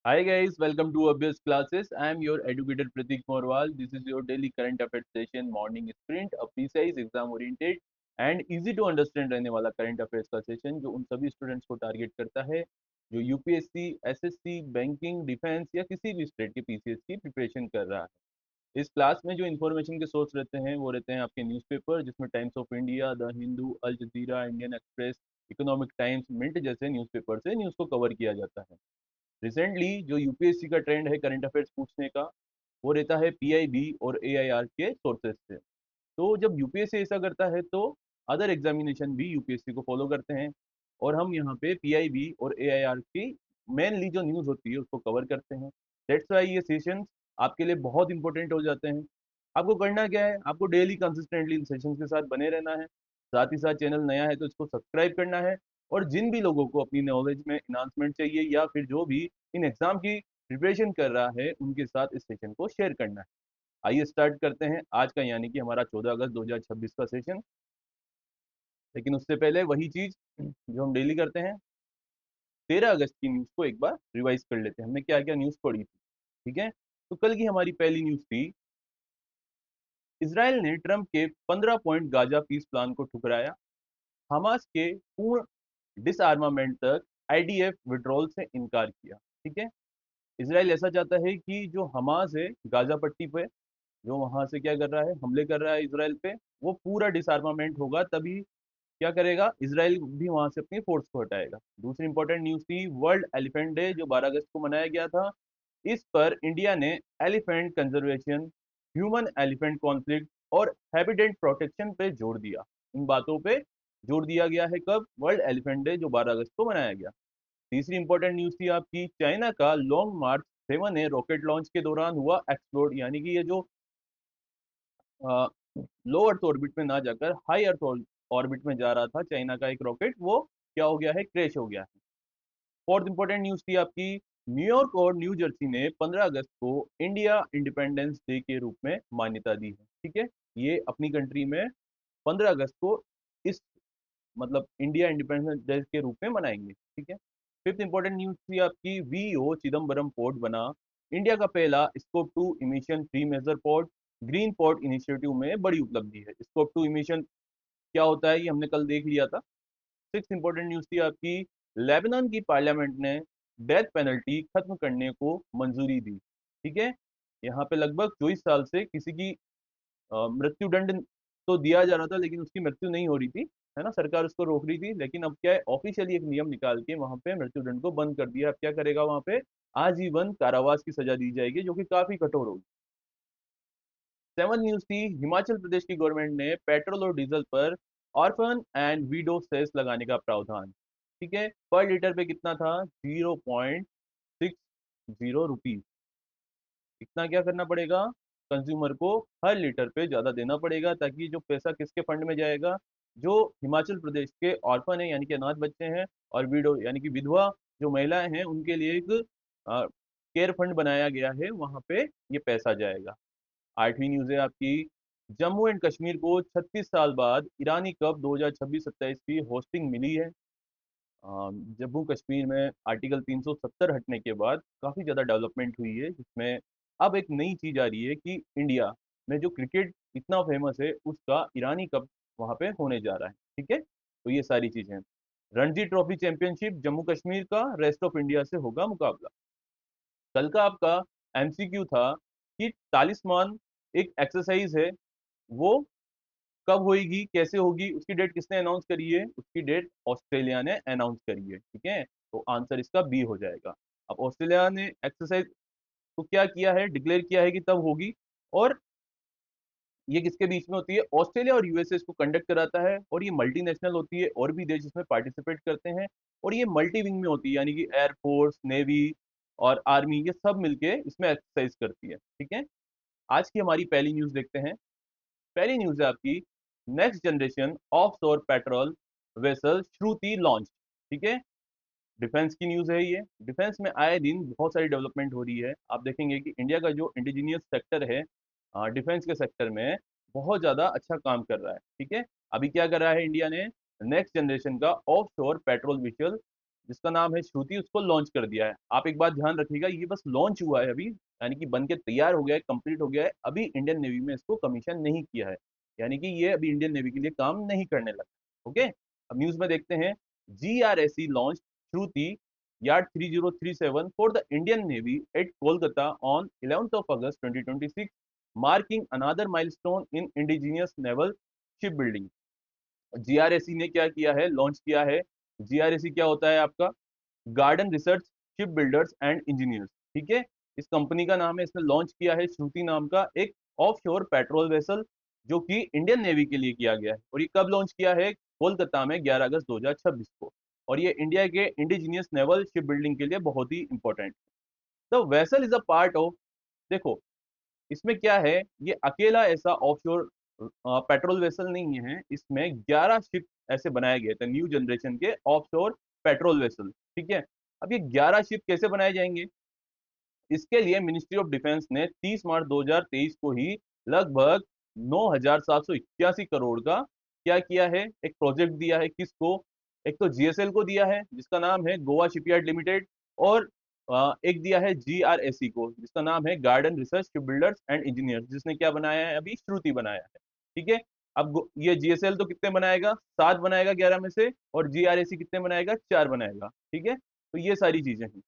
Hi guys, welcome to Obvious Classes. I am your educator Pratik Morwal. This is your daily current affairs session, morning sprint, a precise, exam oriented and easy to understand रहने वाला current affairs का session जो उन सभी students को target करता है जो यूपीएससी, एसएससी, बैंकिंग, डिफेंस या किसी भी स्टेट के पीसीएस की प्रिपरेशन कर रहा है। इस क्लास में जो इन्फॉर्मेशन के सोर्स रहते हैं वो रहते हैं आपके न्यूज़पेपर जिसमें Times of India, the Hindu, Al Jazeera, Indian Express, Economic Times, Mint जैसे न्यूज़पेपर से न्यूज़ को कवर किया जाता है। रिसेंटली जो यूपीएससी का ट्रेंड है करंट अफेयर्स पूछने का वो रहता है पीआईबी और एआईआर के सोर्सेज से। तो जब यूपीएससी ऐसा करता है तो अदर एग्जामिनेशन भी यूपीएससी को फॉलो करते हैं और हम यहाँ पे पीआईबी और एआईआर की मेनली जो न्यूज़ होती है उसको कवर करते हैं। दैट्स वाई ये सेशंस आपके लिए बहुत इंपॉर्टेंट हो जाते हैं। आपको करना क्या है, आपको डेली कंसिस्टेंटली इन सेशंस के साथ बने रहना है। साथ ही साथ चैनल नया है तो इसको सब्सक्राइब करना है और जिन भी लोगों को अपनी नॉलेज में इन्हांसमेंट चाहिए या फिर जो भी इन एग्जाम की प्रिपरेशन कर रहा है उनके साथ इस सेशन को शेयर करना है। आइए स्टार्ट करते हैं आज का यानी कि हमारा 14 अगस्त 2026 का सेशन। लेकिन उससे पहले वही चीज जो हम डेली करते हैं, 13 अगस्त की न्यूज को एक बार रिवाइज कर लेते हैं हमने क्या क्या न्यूज पढ़ी थी। ठीक है, तो कल की हमारी पहली न्यूज थी, इसराइल ने ट्रंप के 15 पॉइंट गाजा पीस प्लान को ठुकराया, हमास के पूर्ण डिसआर्मामेंट तक आईडीएफ विड्रॉल से इनकार किया। ठीक है, इसराइल ऐसा चाहता है कि जो हमास है गाजा पट्टी पे, जो वहां से क्या कर रहा है, हमले कर रहा है इसराइल पे, वो पूरा डिसआर्मामेंट होगा तभी क्या करेगा इसराइल भी वहां से अपनी फोर्स को हटाएगा। दूसरी इंपॉर्टेंट न्यूज थी वर्ल्ड एलिफेंट डे जो 12 अगस्त को मनाया गया था। इस पर इंडिया ने elephant conservation, human elephant conflict और हैबिटेट प्रोटेक्शन पे जोर दिया। इन बातों पे जोर दिया गया है कब, वर्ल्ड एलिफेंट डे जो 12 अगस्त को मनाया गया। तीसरी इंपॉर्टेंट न्यूज थी आपकी, चाइना का लॉन्ग मार्च 7 है रॉकेट लॉन्च के दौरान हुआ एक्सप्लोड, यानी कि ये जो लो अर्थ ऑर्बिट में ना जाकर हाई अर्थ ऑर्बिट में जा रहा था चाइना का एक रॉकेट, वो क्या हो गया है, क्रैश हो गया है। फोर्थ इंपॉर्टेंट न्यूज थी आपकी, न्यूयॉर्क और न्यू जर्सी ने 15 अगस्त को इंडिया इंडिपेंडेंस डे के रूप में मान्यता दी है। ठीक है, ये अपनी कंट्री में 15 अगस्त को इस मतलब इंडिया इंडिपेंडेंस डे के रूप में मनाएंगे। ठीक है, फिफ्थ इंपॉर्टेंट न्यूज थी आपकी, वीओ चिदम्बरम पोर्ट बना इंडिया का पहला scope 2 emission free major port, green port initiative में बड़ी उपलब्धि है। स्कोप 2 इमिशन क्या होता है ये हमने कल देख लिया था। सिक्स इंपॉर्टेंट न्यूज थी आपकी, लेबनान की पार्लियामेंट ने डेथ पेनल्टी खत्म करने को मंजूरी दी। ठीक है, यहाँ पे लगभग 24 साल से किसी की मृत्युदंड तो दिया जा रहा था लेकिन उसकी मृत्यु नहीं हो रही थी, है ना, सरकार उसको रोक रही थी, लेकिन अब क्या है, ऑफिशियली एक नियम निकाल के वहां पे मृत्युदंड को बंद कर दिया। अब क्या करेगा वहां पे, आजीवन कारावास की सजा दी जाएगी जो कि काफी कठोर होगी। सेवन न्यूज थी, हिमाचल प्रदेश की गवर्नमेंट ने पेट्रोल और डीजल पर ऑर्फन एंड वीडो सेस लगाने का प्रावधान। ठीक है, पर लीटर पे कितना था, 0.60 रुपीज। इतना क्या करना पड़ेगा, कंज्यूमर को हर लीटर पे ज्यादा देना पड़ेगा, ताकि जो पैसा किसके फंड में जाएगा, जो हिमाचल प्रदेश के ऑर्फन है यानी कि अनाथ बच्चे हैं, और विडो यानी कि विधवा जो महिलाएं हैं उनके लिए एक केयर फंड बनाया गया है, वहां पे ये पैसा जाएगा। आठवीं न्यूज है आपकी, जम्मू एंड कश्मीर को 36 साल बाद ईरानी कप 2026-27 की होस्टिंग मिली है। जम्मू कश्मीर में आर्टिकल 370 हटने के बाद काफ़ी ज़्यादा डेवलपमेंट हुई है, जिसमें अब एक नई चीज़ आ रही है कि इंडिया में जो क्रिकेट इतना फेमस है उसका ईरानी कप वहाँ पे होने जा रहा है। ठीक है, तो ये सारी चीज़ें, रणजी ट्रॉफी चैंपियनशिप जम्मू कश्मीर का रेस्ट ऑफ इंडिया से होगा मुकाबला। कल का आपका एमसीक्यू था कि तालिस्मान एक एक्सरसाइज है, वो कब होगी, कैसे होगी, उसकी डेट किसने अनाउंस करी है, उसकी डेट ऑस्ट्रेलिया ने अनाउंस करी है। ठीक है, तो आंसर इसका बी हो जाएगा। अब ऑस्ट्रेलिया ने एक्सरसाइज को क्या किया है, डिक्लेयर किया है कि तब होगी, और ये किसके बीच में होती है, ऑस्ट्रेलिया और यूएसए इसको कंडक्ट कराता है, और ये मल्टीनेशनल होती है, और भी देश इसमें पार्टिसिपेट करते हैं, और ये मल्टी विंग में होती है, यानी कि एयरफोर्स, नेवी और आर्मी ये सब मिलके इसमें एक्सरसाइज करती है। ठीक है, आज की हमारी पहली न्यूज देखते हैं। पहली न्यूज है आपकी, नेक्स्ट जनरेशन ऑफ शोर पेट्रोल वेसल श्रुति लॉन्च। ठीक है, डिफेंस की न्यूज है ये। डिफेंस में आए दिन बहुत सारी डेवलपमेंट हो रही है। आप देखेंगे कि इंडिया का जो इंडिजीनियस सेक्टर है डिफेंस के सेक्टर में बहुत ज्यादा अच्छा काम कर रहा है। ठीक है, अभी क्या कर रहा है इंडिया ने, नेक्स्ट जनरेशन का ऑफ शोर पेट्रोल व्हीकल जिसका नाम है श्रुति, उसको लॉन्च कर दिया है। आप एक बात ध्यान रखिएगा, ये बस लॉन्च हुआ है अभी, यानी कि बन के तैयार हो गया है, कंप्लीट हो गया है, अभी इंडियन नेवी में इसको कमीशन नहीं किया है, यानी कि ये अभी इंडियन नेवी के लिए काम नहीं करने लगा। ओके, अब न्यूज में देखते हैं। GRSE लॉन्च श्रुति yard 3037 for the Indian Navy at Kolkata on 11 August 2026, marking another milestone in indigenous naval shipbuilding. GRSE ने क्या किया है, लॉन्च किया है। GRSE क्या होता है आपका? Garden research ship builders and engineers, ठीक है, इस कंपनी का नाम है। इसने लॉन्च किया है श्रुति नाम का एक ऑफशोर पेट्रोल वेसल, जो कि इंडियन नेवी के लिए किया गया है। और ये कब लॉन्च किया है? कोलकाता में 11 अगस्त 2026 को। और ये इंडिया के इंडिजीनियस नेवल शिप बिल्डिंग के लिए बहुत ही इंपॉर्टेंट है। The vessel is a part of, देखो इसमें क्या है, ये अकेला ऐसा ऑफशोर पेट्रोल वेसल नहीं है, इसमें 11 शिप ऐसे बनाए गए थे न्यू जनरेशन के ऑफशोर पेट्रोल वेसल, ठीक है। अब ये 11 शिप कैसे बनाए जाएंगे? इसके लिए मिनिस्ट्री ऑफ डिफेंस ने 30 मार्च 2023 को ही लगभग 9,781 करोड़ का क्या किया है, एक प्रोजेक्ट दिया है। किसको? एक तो GSL को दिया है, जिसका नाम है गोवा शिपयार्ड लिमिटेड, और एक दिया है GRSE को, जिसका नाम है garden research ship builders and engineers, जिसने क्या बनाया है, अभी श्रुति बनाया है, ठीक है। अब ये GSL तो कितने बनाएगा? 7 बनाएगा 11 में से, और GRSE कितने बनाएगा? 4 बनाएगा, ठीक है। तो ये सारी चीजें हैं।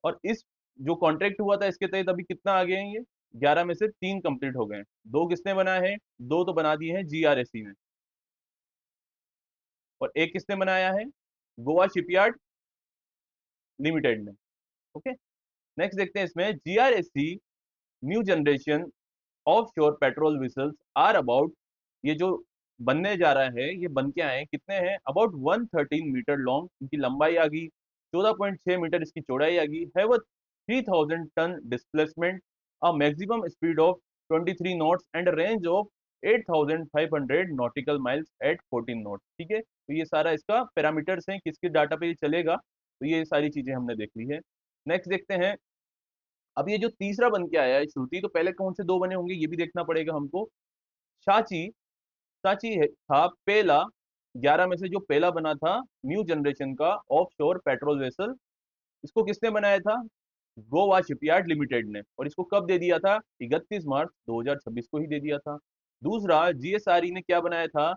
और इस जो कॉन्ट्रैक्ट हुआ था इसके तहत अभी कितना आ गए हैं? ये 11 में से 3 कंप्लीट हो गए हैं। 2 किसने बनाए हैं? 2 तो बना दिए हैं GRSE ने, और एक किसने बनाया है? गोवा शिपयार्ड लिमिटेड ने। ओके, नेक्स्ट देखते हैं इसमें। GRSE new generation of shore patrol vessels are about, ये जो बनने जा रहा है, ये बन के आए हैं, कितने हैं? अबाउट 113 मीटर लॉन्ग, इनकी लंबाई आ गई, 14.6 मीटर इसकी चौड़ाई आ गई, have a 3,000 tonne displacement, a maximum speed of 23 knots and range of 8,500 nautical miles at 14 knots, ठीक है। तो ये सारा इसका पैरामीटर्स हैं, किसके डाटा पे ये चलेगा, तो ये सारी चीजें हमने देख ली है। नेक्स्ट देखते हैं। अब ये जो तीसरा बन के आया है श्रुति, तो पहले कौन से 2 बने होंगे ये भी देखना पड़ेगा हमको। साची, साची है था पहला, 11 में से जो पहला बना था न्यू जनरेशन का ऑफ शोर पेट्रोल वेसल, इसको किसने बनाया था? गोवा शिपयार्ड लिमिटेड ने, और इसको कब दे दिया था? 31 मार्च 2026 को ही दे दिया था। दूसरा GSRE ने क्या बनाया था?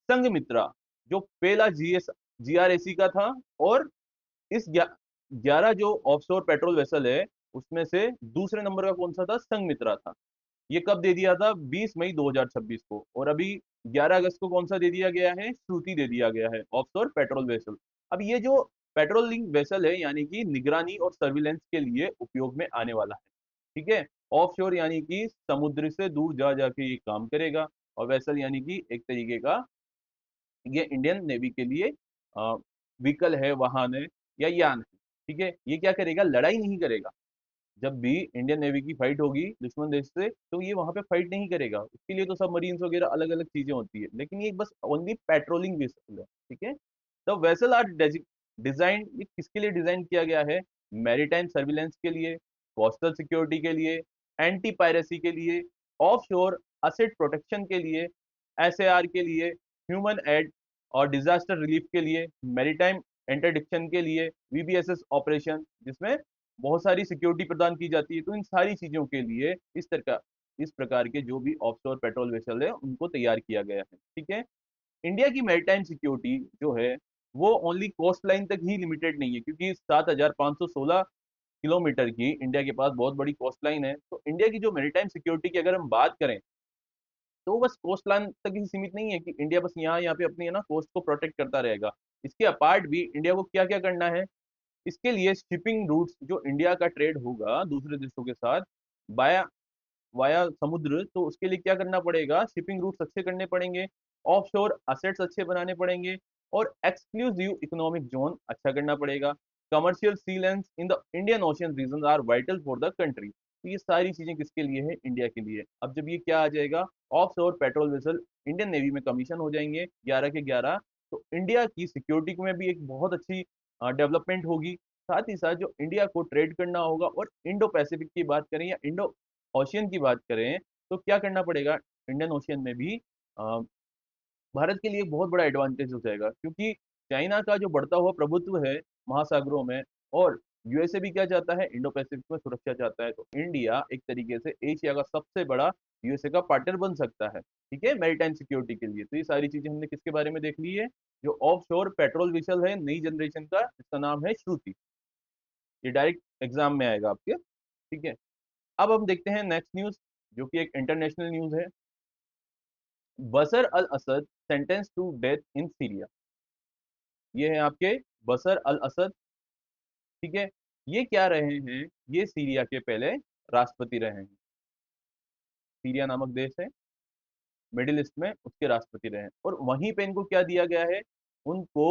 संघमित्रा, जो पहला GRSE का था, और इस 11 जो ऑफशोर पेट्रोल वेसल है, उसमें से दूसरे नंबर का कौन सा था? संघमित्रा था। ये कब दे दिया था? 20 मई 2026 को। और अभी 11 अगस्त को कौन सा दे दिया गया है? श्रुति दे दिया गया है, ऑफशोर पेट्रोल वेसल। अब ये जो पेट्रोलिंग वेसल है, यानी कि निगरानी और सर्विलेंस के लिए उपयोग में आने वाला है, ठीक है। ऑफशोर यानी कि समुद्र से दूर जा जाके ये काम करेगा, और वेसल यानी कि एक तरीके का ये इंडियन नेवी के लिए व्हीकल है, वाहन है, या यान है, ठीक है। ये क्या करेगा? लड़ाई नहीं करेगा। जब भी इंडियन नेवी की फाइट होगी दुश्मन देश से, तो ये वहां पे फाइट नहीं करेगा, उसके लिए तो सब मरीन्स वगैरह अलग अलग चीजें होती है, लेकिन ये बस ओनली पेट्रोलिंग वेसल है, ठीक है। द वेसल आर डिजाइन, ये किसके लिए डिजाइन किया गया है? मैरीटाइम सर्विलेंस के लिए, कोस्टल सिक्योरिटी के लिए, एंटी पायरेसी के लिए, ऑफ शोर असेट प्रोटेक्शन के लिए, SAR के लिए, ह्यूमन एड और डिजास्टर रिलीफ के लिए, मैरीटाइम इंटरडिक्शन के लिए, VBSS ऑपरेशन, जिसमें बहुत सारी सिक्योरिटी प्रदान की जाती है। तो इन सारी चीजों के लिए इस प्रकार के जो भी ऑफशोर पेट्रोल वेसल है, उनको तैयार किया गया है, ठीक है। इंडिया की मैरीटाइम सिक्योरिटी जो है, वो ओनली कोस्ट लाइन तक ही लिमिटेड नहीं है, क्योंकि 7,516 किलोमीटर की इंडिया के पास बहुत बड़ी कोस्ट लाइन है। तो इंडिया की जो मैरीटाइम सिक्योरिटी की अगर हम बात करें, तो वो बस कोस्ट लाइन तक ही सीमित नहीं है कि इंडिया बस यहाँ यहाँ पे अपनी है ना कोस्ट को प्रोटेक्ट करता रहेगा। इसके अपार्ट भी इंडिया को क्या क्या करना है? इसके लिए शिपिंग रूट्स, जो इंडिया का ट्रेड होगा दूसरे देशों के साथ बाया वाया समुद्र, तो उसके लिए क्या करना पड़ेगा? शिपिंग रूट्स अच्छे करने पड़ेंगे, ऑफशोर असेट्स अच्छे बनाने पड़ेंगे, और एक्सक्लूसिव इकोनॉमिक जोन अच्छा करना पड़ेगा। Commercial sea lanes in the Indian Ocean region are vital for the country. तो ये सारी चीजें किसके लिए है? इंडिया के लिए। अब जब ये क्या आ जाएगा, offshore patrol vessel Indian navy में कमीशन हो जाएंगे 11 के 11, तो इंडिया की सिक्योरिटी में भी एक बहुत अच्छी डेवलपमेंट होगी। साथ ही साथ जो इंडिया को ट्रेड करना होगा, और इंडो पैसिफिक की बात करें या इंडो ओशियन की बात करें, तो क्या करना पड़ेगा? इंडियन ओशियन में भी भारत के लिए बहुत बड़ा एडवांटेज हो जाएगा, क्योंकि चाइना का जो बढ़ता हुआ प्रभुत्व है महासागरों में, और यूएसए भी क्या चाहता है, इंडो पैसिफिक में सुरक्षा चाहता है, तो इंडिया एक तरीके से एशिया का सबसे बड़ा यूएसए का पार्टनर बन सकता है, ठीक है, मैरीटाइम सिक्योरिटी के लिए। तो ये सारी चीजें हमने किसके बारे में देख ली है, जो ऑफ शोर पेट्रोल विसल है नई जनरेशन का, इसका नाम है श्रुति। ये डायरेक्ट एग्जाम में आएगा आपके, ठीक है। अब हम देखते हैं नेक्स्ट न्यूज, जो कि एक इंटरनेशनल न्यूज है। Bashar al Assad sentence to death in Syria. ये है आपके बशर अल असद, ठीक है। ये क्या रहे हैं, ये सीरिया के पहले राष्ट्रपति रहे हैं। सीरिया नामक देश है मिडिल ईस्ट में, उसके राष्ट्रपति रहे हैं, और वहीं पे इनको क्या दिया गया है, उनको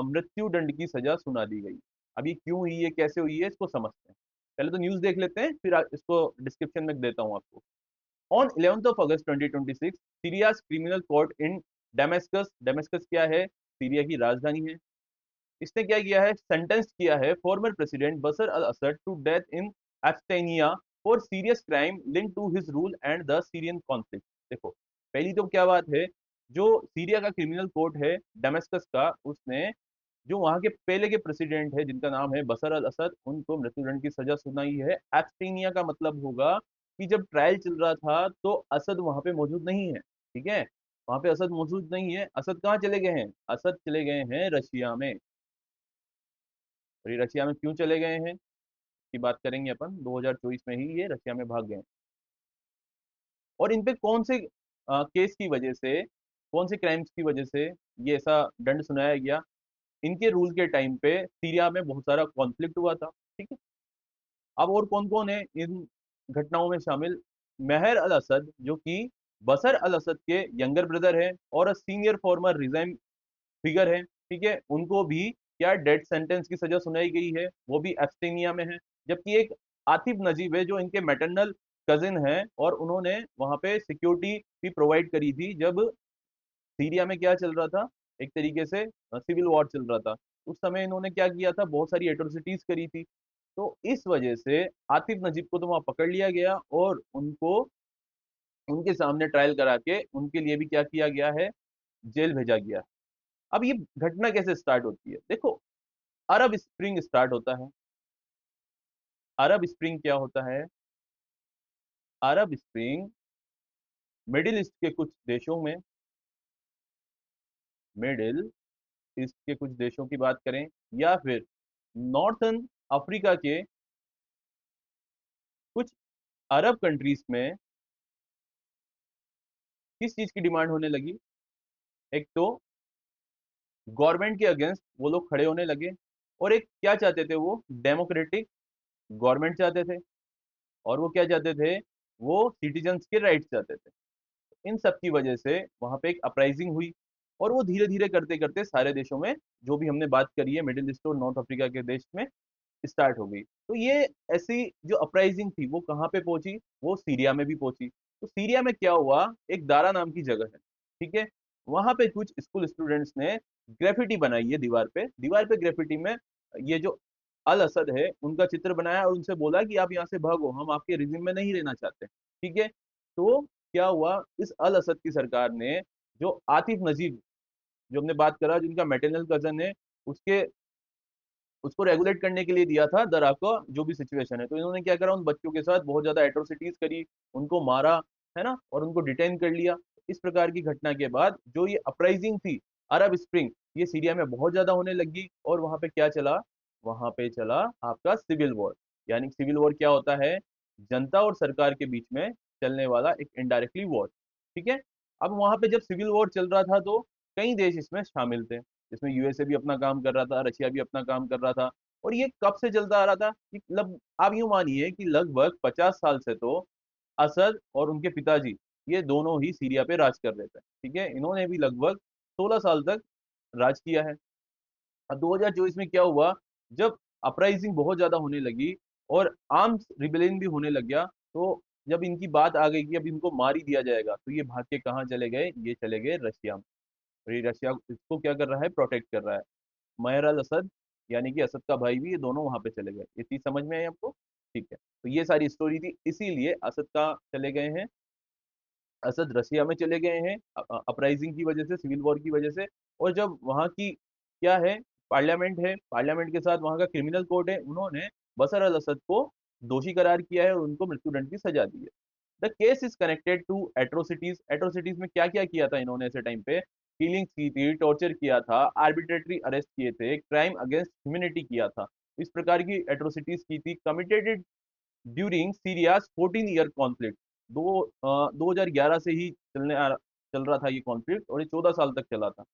मृत्यु दंड की सजा सुना दी गई। अब ये क्यों हुई है, कैसे हुई है, इसको समझते हैं। पहले तो न्यूज देख लेते हैं, फिर इसको डिस्क्रिप्शन में देता हूँ आपको। On 11th of August 2026, Syria's criminal court in Damascus, Damascus क्या है, सीरिया की राजधानी है, इसने क्या किया है, सेंटेंस किया है former president Bashar al Assad to death in absentia for serious crime link to his rule and the Syrian conflict. देखो, पहली तो क्या बात है, जो सीरिया का क्रिमिनल कोर्ट है डेमेस्कस का, उसने जो वहां के पहले के प्रेसिडेंट है जिनका नाम है बशर अल असद, उनको मृत्युदंड की सजा सुनाई है। एब्स्टेनिया का मतलब होगा कि जब ट्रायल चल रहा था तो असद वहां पे मौजूद नहीं है, ठीक है, वहां पे असद मौजूद नहीं है। असद कहाँ चले गए हैं, असद चले गए हैं रशिया में। और ये रशिया में क्यों चले गए हैं, की बात करेंगे अपन। 2024 में ही ये रशिया में भाग गए। और इन पे कौन से केस की वजह से, कौन से क्राइम्स की वजह से ये ऐसा दंड सुनाया गया, इनके रूल के टाइम पे सीरिया में बहुत सारा कॉन्फ्लिक्ट हुआ था, ठीक है। अब और कौन कौन है इन घटनाओं में शामिल, मेहर अल असद जो कि बसर अल असद के यंगर ब्रदर है और सीनियर फॉर्मर रिजाइम फिगर है, ठीक है, उनको भी क्या डेथ सेंटेंस की सजा सुनाई गई है, वो भी एब्स्टेनिया में है। जबकि एक आतिफ नजीब है जो इनके मैटरनल कजिन है, और उन्होंने वहां पे सिक्योरिटी भी प्रोवाइड करी थी जब सीरिया में क्या चल रहा था, एक तरीके से सिविल वॉर चल रहा था। उस समय इन्होंने क्या किया था, बहुत सारी एट्रोसिटीज करी थी। तो इस वजह से आतिफ नजीब को तो वहां पकड़ लिया गया, और उनको उनके सामने ट्रायल करा के उनके लिए भी क्या किया गया है, जेल भेजा गया। अब ये घटना कैसे स्टार्ट होती है, देखो, अरब स्प्रिंग स्टार्ट होता है। अरब स्प्रिंग क्या होता है, अरब स्प्रिंग मिडिल ईस्ट के कुछ देशों में, मिडिल ईस्ट के कुछ देशों की बात करें, या फिर नॉर्थन अफ्रीका के कुछ अरब कंट्रीज में किस चीज की डिमांड होने लगी, एक तो गवर्नमेंट के अगेंस्ट वो लोग खड़े होने लगे, और एक क्या चाहते थे, वो डेमोक्रेटिक गवर्नमेंट चाहते थे, और वो क्या चाहते थे, वो सिटीजन्स के राइट्स चाहते थे। इन सब की वजह से वहां पे एक अपराइजिंग हुई, और वो धीरे धीरे करते करते सारे देशों में, जो भी हमने बात करी है मिडिल ईस्ट और नॉर्थ अफ्रीका के देश में, स्टार्ट हो गई। तो ये ऐसी जो अपराइजिंग थी वो कहाँ पे पहुंची, वो सीरिया में भी पहुंची। तो सीरिया में क्या हुआ, एक दारा नाम की जगह है, ठीक है, वहां पे कुछ स्कूल स्टूडेंट्स ने ग्रेफिटी बनाई है दीवार पे, दीवार पे ग्रेफिटी में ये जो अल असद है उनका चित्र बनाया, और उनसे बोला कि आप यहाँ से भागो, हम आपके रिजिम में नहीं रहना चाहते, ठीक है। तो क्या हुआ, इस अल असद की सरकार ने जो आतिफ नजीब, जो हमने बात करा, जिनका मैटरनल कजन है, उसके उसको रेगुलेट करने के लिए दिया था दरा का जो भी सिचुएशन है। तो इन्होंने क्या करा, उन बच्चों के साथ बहुत ज्यादा एट्रोसिटीज करी, उनको मारा, है ना, और उनको डिटेन कर लिया। इस प्रकार की घटना के बाद जो ये अपराइजिंग थी, अरब स्प्रिंग, ये सीरिया में बहुत ज्यादा होने लगी, और वहां पे क्या चला, वहां पे चला आपका सिविल वॉर। यानी सिविल वॉर क्या होता है, जनता और सरकार के बीच में चलने वाला एक इनडायरेक्टली वॉर, ठीक है। अब वहां पे जब सिविल वॉर चल रहा था तो कई देश इसमें शामिल थे, जिसमें यूएसए भी अपना काम कर रहा था, रशिया भी अपना काम कर रहा था। और ये कब से चलता आ रहा था कि आप यूं मानिए कि लगभग 50 साल से तो असद और उनके पिताजी, ये दोनों ही सीरिया पे राज कर रहे थे, ठीक है, इन्होंने भी लगभग 16 साल तक राज किया है। अब 2024 में क्या हुआ, जब अपराइजिंग बहुत ज्यादा होने लगी और आर्म्स रिबेलियन भी होने लग गया, तो जब इनकी बात आ गई कि अब इनको मार ही दिया जाएगा, तो ये भाग के कहाँ चले गए, ये चले गए रशिया में। और ये रशिया इसको क्या कर रहा है, प्रोटेक्ट कर रहा है। महर अल असद, यानी कि असद का भाई भी, ये दोनों वहां पे चले गए। ये चीज समझ में आई आपको, ठीक है। तो ये सारी स्टोरी थी, इसीलिए असद का चले गए हैं, असद रशिया में चले गए हैं अपराइजिंग की वजह से, सिविल वॉर की वजह से। और जब वहां की क्या है, पार्लियामेंट है, पार्लियामेंट के साथ वहां का क्रिमिनल कोर्ट है, उन्होंने बशर अल असद को दोषी करार किया है और उनको मृत्युदंड की सजा दी है। The case is connected to atrocities. Atrocities में क्या क्या किया था इन्होंने ऐसे टाइम पे, किलिंग्स की थी, टॉर्चर किया था, आर्बिट्रेटरी अरेस्ट किए थे, क्राइम अगेंस्ट ह्यूमैनिटी किया था, इस प्रकार की एट्रोसिटीज की थी, कमिटेड ड्यूरिंग सीरियाज 14 ईयर कॉन्फ्लिक्ट। 2011 से ही चल रहा था ये कॉन्फ्लिक्ट और ये 14 साल तक चला था।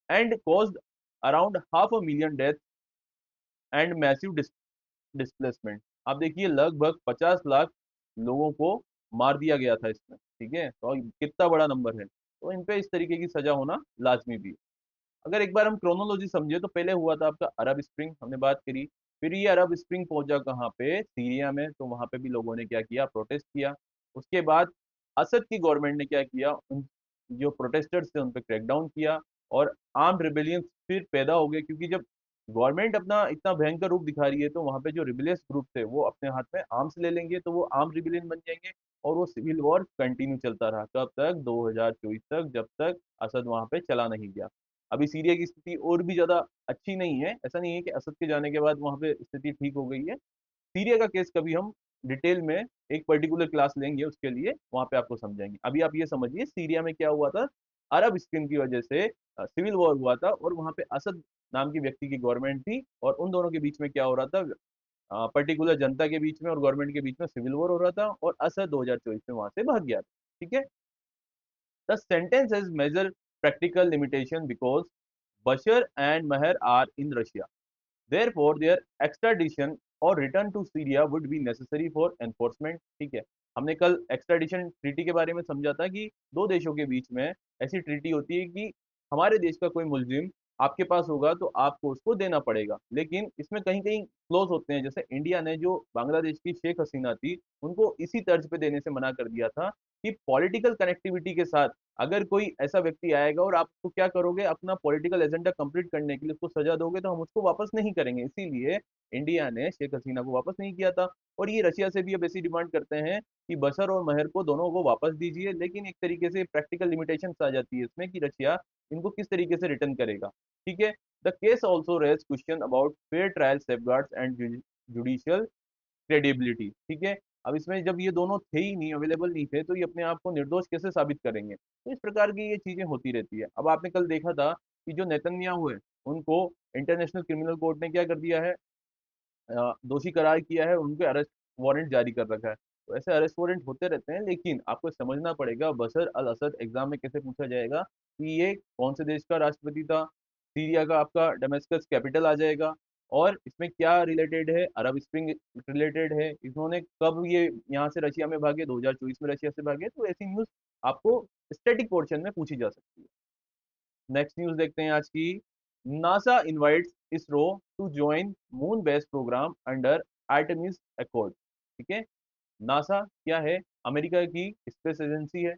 And caused around half a million death and massive displacement. आप देखिए लगभग 50 लाख लोगों को मार दिया गया था इसमें, ठीक है, तो कितना बड़ा नंबर है, तो इन पे इस तरीके की सजा होना लाजमी भी है। अगर एक बार हम क्रोनोलॉजी समझे तो पहले हुआ था आपका अरब स्प्रिंग, हमने बात करी, फिर ये अरब स्प्रिंग पहुंचा कहाँ पे, सीरिया में, तो वहां पे भी लोगों ने क्या किया, प्रोटेस्ट किया। उसके बाद असद की गवर्नमेंट ने क्या किया, उन जो प्रोटेस्टर्स थे उन पे क्रैकडाउन किया और आर्म्ड रिबेलियंस फिर पैदा हो गए, क्योंकि जब गवर्नमेंट अपना इतना भयंकर रूप दिखा रही है तो वहां पे जो रिबेलियस ग्रुप थे वो अपने हाथ में आर्म्स ले लेंगे, तो वो आर्म रिबेलियन बन जाएंगे और वो सिविल वॉर कंटिन्यू चलता रहा, कब तक, 2024 तक, जब तक असद वहां पे चला नहीं गया। अभी सीरिया की स्थिति और भी ज्यादा अच्छी नहीं है, ऐसा नहीं है कि असद के जाने के बाद वहां पे स्थिति ठीक हो गई है। सीरिया का केस कभी हम डिटेल में एक पर्टिकुलर क्लास लेंगे, उसके लिए वहां पे आपको समझाएंगे। अभी आप ये समझिए सीरिया में क्या हुआ था, अरब स्प्रिंग की वजह से सिविल वॉर हुआ था और वहां पे असद नाम की व्यक्ति की गवर्नमेंट थी और उन दोनों के बीच में क्या हो रहा था, पर्टिकुलर जनता के बीच में और गवर्नमेंट के बीच में सिविल वॉर हो रहा था और असद 2024 में वहां से भाग गया था, ठीक है। The sentence has major practical limitation because Bashar and Maher are in Russia, therefore their extradition or return to Syria would be necessary for enforcement, ठीक है। हमने कल एक्स्ट्राडिशन ट्रीटी के बारे में समझा था कि दो देशों के बीच में ऐसी ट्रीटी होती है कि हमारे देश का कोई मुलजिम आपके पास होगा तो आपको उसको देना पड़ेगा, लेकिन इसमें कहीं कहीं क्लोज होते हैं, जैसे इंडिया ने जो बांग्लादेश की शेख हसीना थी उनको इसी तर्ज पे देने से मना कर दिया था कि पॉलिटिकल कनेक्टिविटी के साथ अगर कोई ऐसा व्यक्ति आएगा और आप उसको क्या करोगे, अपना पॉलिटिकल एजेंडा कंप्लीट करने के लिए उसको सजा दोगे, तो हम उसको वापस नहीं करेंगे, इसीलिए इंडिया ने शेख हसीना को वापस नहीं किया था। और ये रशिया से भी अब ऐसी डिमांड करते हैं कि बशर और महर को दोनों को वापस दीजिए, लेकिन एक तरीके से प्रैक्टिकल लिमिटेशन आ जाती है इसमें कि रशिया इनको किस तरीके से रिटर्न करेगा, ठीक है। The case also raise question about fair trial safeguards and judicial credibility, ठीक है। अब इसमें जब ये दोनों थे ही नहीं, अवेलेबल नहीं थे, तो ये अपने आप को निर्दोष कैसे साबित करेंगे, तो इस प्रकार की ये चीजें होती रहती है। अब आपने कल देखा था कि जो नेतन्याहू है उनको इंटरनेशनल क्रिमिनल कोर्ट ने क्या कर दिया है, दोषी करार किया है, उनके अरेस्ट वारंट जारी कर रखा है। तो ऐसे अरेस्ट वारंट होते रहते हैं, लेकिन आपको समझना पड़ेगा बशर अल असद एग्जाम में कैसे पूछा जाएगा कि ये कौन से देश का राष्ट्रपति था, सीरिया का आपका डेमेस्कस कैपिटल आ जाएगा, और इसमें क्या रिलेटेड है, अरब स्प्रिंग रिलेटेड है, इन्होंने कब ये यहाँ से रशिया में भागे, 2024 में रशिया से भागे, तो ऐसी न्यूज आपको स्टैटिक पोर्शन में पूछी जा सकती है। नेक्स्ट न्यूज देखते हैं आज की। NASA invites ISRO to join moon base programme under Artemis accord, ठीक है। नासा क्या है, अमेरिका की स्पेस एजेंसी है,